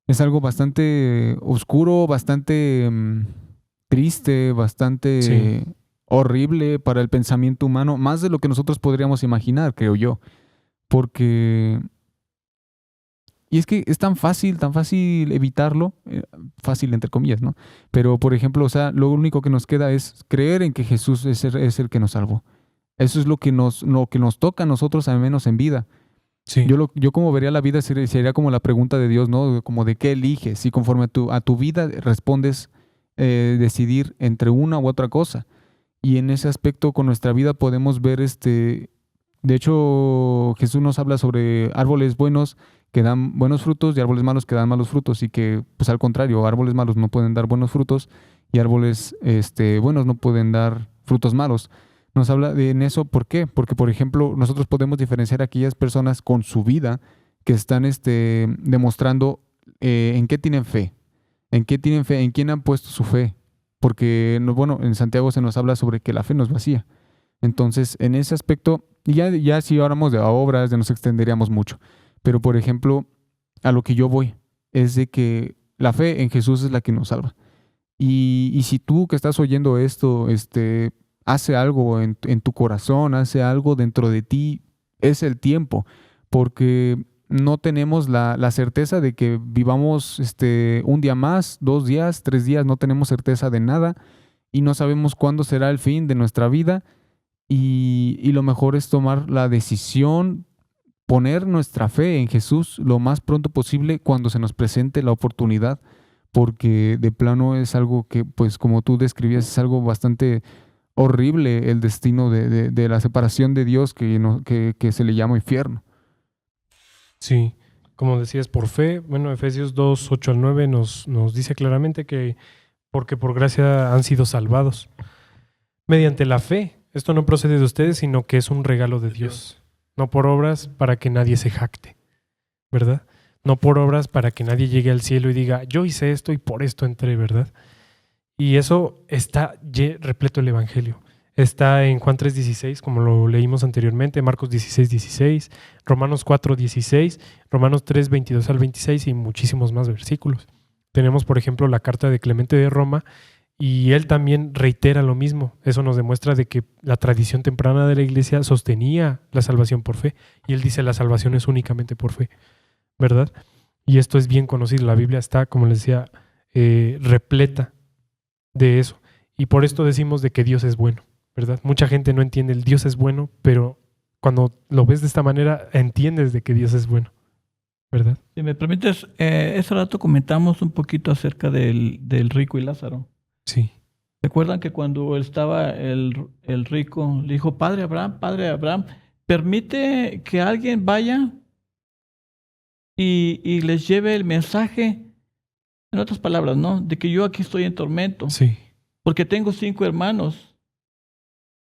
es algo bastante oscuro, bastante triste, bastante horrible para el pensamiento humano, más de lo que nosotros podríamos imaginar, creo yo. Porque... Y es que es tan fácil evitarlo, fácil entre comillas, ¿no? Pero, por ejemplo, o sea, lo único que nos queda es creer en que Jesús es el que nos salvó. Eso es lo que nos toca a nosotros, al menos en vida. Sí. Yo como vería la vida sería como la pregunta de Dios, ¿no? Como de qué eliges. Y conforme a tu vida respondes decidir entre una u otra cosa. Y en ese aspecto con nuestra vida podemos ver de hecho, Jesús nos habla sobre árboles buenos que dan buenos frutos y árboles malos que dan malos frutos. Y que, pues al contrario, árboles malos no pueden dar buenos frutos y árboles buenos no pueden dar frutos malos. Nos habla en eso, ¿por qué? Porque, por ejemplo, nosotros podemos diferenciar a aquellas personas con su vida que están demostrando en qué tienen fe, en quién han puesto su fe. Porque, bueno, en Santiago se nos habla sobre que la fe no es vacía. Entonces, en ese aspecto, ya si hablamos de obras, ya nos extenderíamos mucho. Pero, por ejemplo, a lo que yo voy es de que la fe en Jesús es la que nos salva. Y si tú que estás oyendo esto, hace algo en tu corazón, hace algo dentro de ti, es el tiempo, porque no tenemos la certeza de que vivamos un día más, 2 días, 3 días, no tenemos certeza de nada y no sabemos cuándo será el fin de nuestra vida y lo mejor es tomar la decisión, poner nuestra fe en Jesús lo más pronto posible cuando se nos presente la oportunidad, porque de plano es algo que, pues como tú describías, es algo bastante horrible el destino de la separación de Dios que se le llama infierno. Sí, como decías, por fe. Bueno, Efesios 2, 8 al 9 nos dice claramente que porque por gracia han sido salvados mediante la fe. Esto no procede de ustedes, sino que es un regalo de Dios. No por obras para que nadie se jacte, ¿verdad? No por obras para que nadie llegue al cielo y diga, yo hice esto y por esto entré, ¿verdad? Y eso está repleto el Evangelio. Está en Juan 3:16, como lo leímos anteriormente, Marcos 16:16, Romanos 4:16, Romanos 3:22 al 26 y muchísimos más versículos. Tenemos, por ejemplo, la carta de Clemente de Roma y él también reitera lo mismo. Eso nos demuestra de que la tradición temprana de la iglesia sostenía la salvación por fe y él dice la salvación es únicamente por fe, ¿verdad? Y esto es bien conocido. La Biblia está, como les decía, repleta de eso. Y por esto decimos de que Dios es bueno, ¿verdad? Mucha gente no entiende el Dios es bueno, pero cuando lo ves de esta manera, entiendes de que Dios es bueno, ¿verdad? Si me permites, ese rato comentamos un poquito acerca del rico y Lázaro. Sí. ¿Recuerdan que cuando estaba el rico, le dijo, Padre Abraham, permite que alguien vaya y les lleve el mensaje, en otras palabras, ¿no? De que yo aquí estoy en tormento, Sí. porque tengo 5 hermanos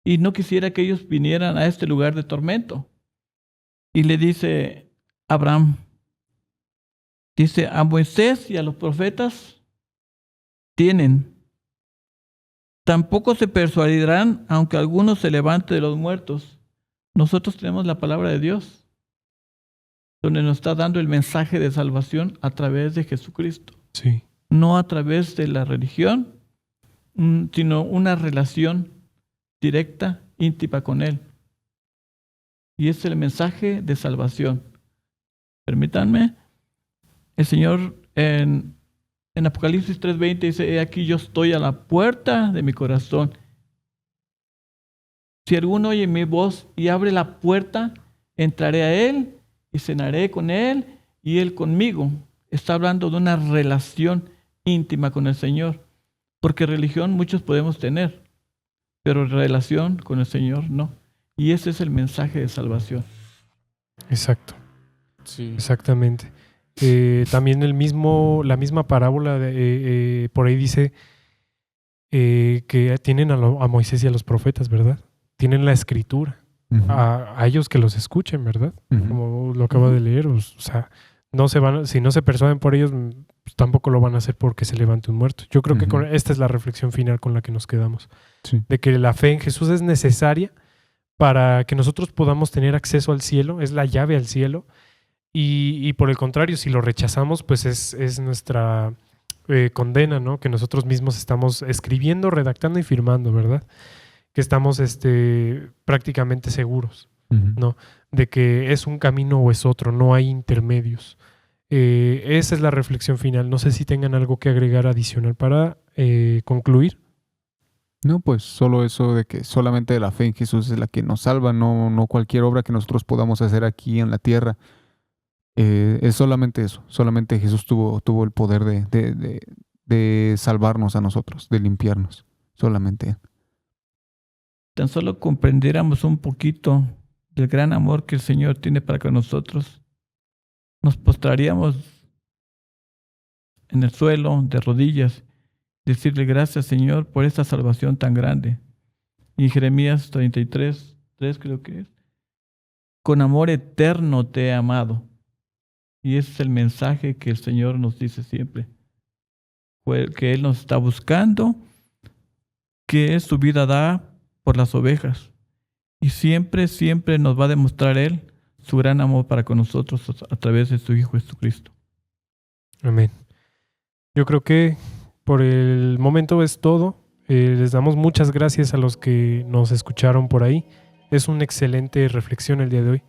y no quisiera que ellos vinieran a este lugar de tormento. Y le dice Abraham, dice, a Moisés y a los profetas tienen. Tampoco se persuadirán, aunque alguno se levante de los muertos. Nosotros tenemos la palabra de Dios, donde nos está dando el mensaje de salvación a través de Jesucristo. Sí. No a través de la religión, sino una relación directa, íntima con Él. Y es el mensaje de salvación. Permítanme, el Señor en Apocalipsis 3:20 dice, he aquí yo estoy a la puerta de mi corazón. Si alguno oye mi voz y abre la puerta, entraré a Él y cenaré con Él y Él conmigo. Está hablando de una relación íntima con el Señor. Porque religión muchos podemos tener, pero relación con el Señor no. Y ese es el mensaje de salvación. Exacto. Sí. Exactamente. También la misma parábola por ahí dice que tienen a Moisés y a los profetas, ¿verdad? Tienen la escritura. Uh-huh. A ellos que los escuchen, ¿verdad? Uh-huh. Como lo acabo de leer. O sea, si no se persuaden por ellos, pues tampoco lo van a hacer porque se levante un muerto. Yo creo Uh-huh. que esta es la reflexión final con la que nos quedamos. Sí. De que la fe en Jesús es necesaria para que nosotros podamos tener acceso al cielo, es la llave al cielo. Y por el contrario, si lo rechazamos, pues es nuestra condena, ¿no? Que nosotros mismos estamos escribiendo, redactando y firmando, ¿verdad? Que estamos prácticamente seguros, Uh-huh. ¿no? De que es un camino o es otro, no hay intermedios. Esa es la reflexión final. No sé si tengan algo que agregar adicional para concluir. No, pues solo eso de que solamente la fe en Jesús es la que nos salva, no cualquier obra que nosotros podamos hacer aquí en la tierra. Es solamente eso, solamente Jesús tuvo el poder de salvarnos a nosotros, de limpiarnos, solamente Él. Tan solo comprendiéramos un poquito del gran amor que el Señor tiene para con nosotros, nos postraríamos en el suelo, de rodillas, decirle gracias, Señor, por esta salvación tan grande. Y Jeremías 33, 3 creo que es, con amor eterno te he amado. Y ese es el mensaje que el Señor nos dice siempre, que Él nos está buscando, que su vida da por las ovejas. Y siempre, siempre nos va a demostrar Él su gran amor para con nosotros a través de su Hijo Jesucristo. Amén. Yo creo que por el momento es todo. Les damos muchas gracias a los que nos escucharon por ahí. Es una excelente reflexión el día de hoy.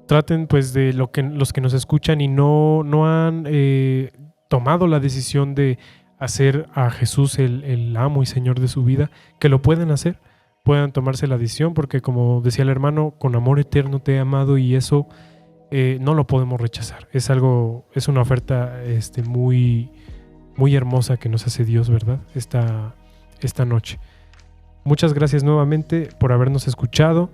Traten pues de los que nos escuchan y no han tomado la decisión de hacer a Jesús el amo y Señor de su vida, que lo pueden hacer, puedan tomarse la decisión, porque como decía el hermano, con amor eterno te he amado, y eso no lo podemos rechazar. Es una oferta muy, muy hermosa que nos hace Dios, ¿verdad? Esta noche. Muchas gracias nuevamente por habernos escuchado.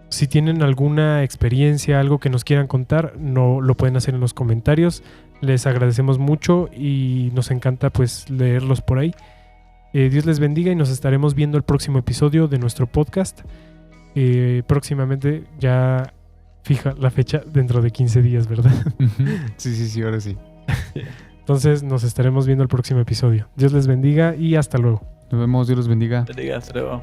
Si tienen alguna experiencia, algo que nos quieran contar, no lo pueden hacer en los comentarios. Les agradecemos mucho y nos encanta pues leerlos por ahí. Dios les bendiga y nos estaremos viendo el próximo episodio de nuestro podcast. Próximamente, ya fija la fecha, dentro de 15 días, ¿verdad? Sí, ahora sí. Entonces nos estaremos viendo el próximo episodio. Dios les bendiga y hasta luego. Nos vemos, Dios los bendiga. Hasta luego.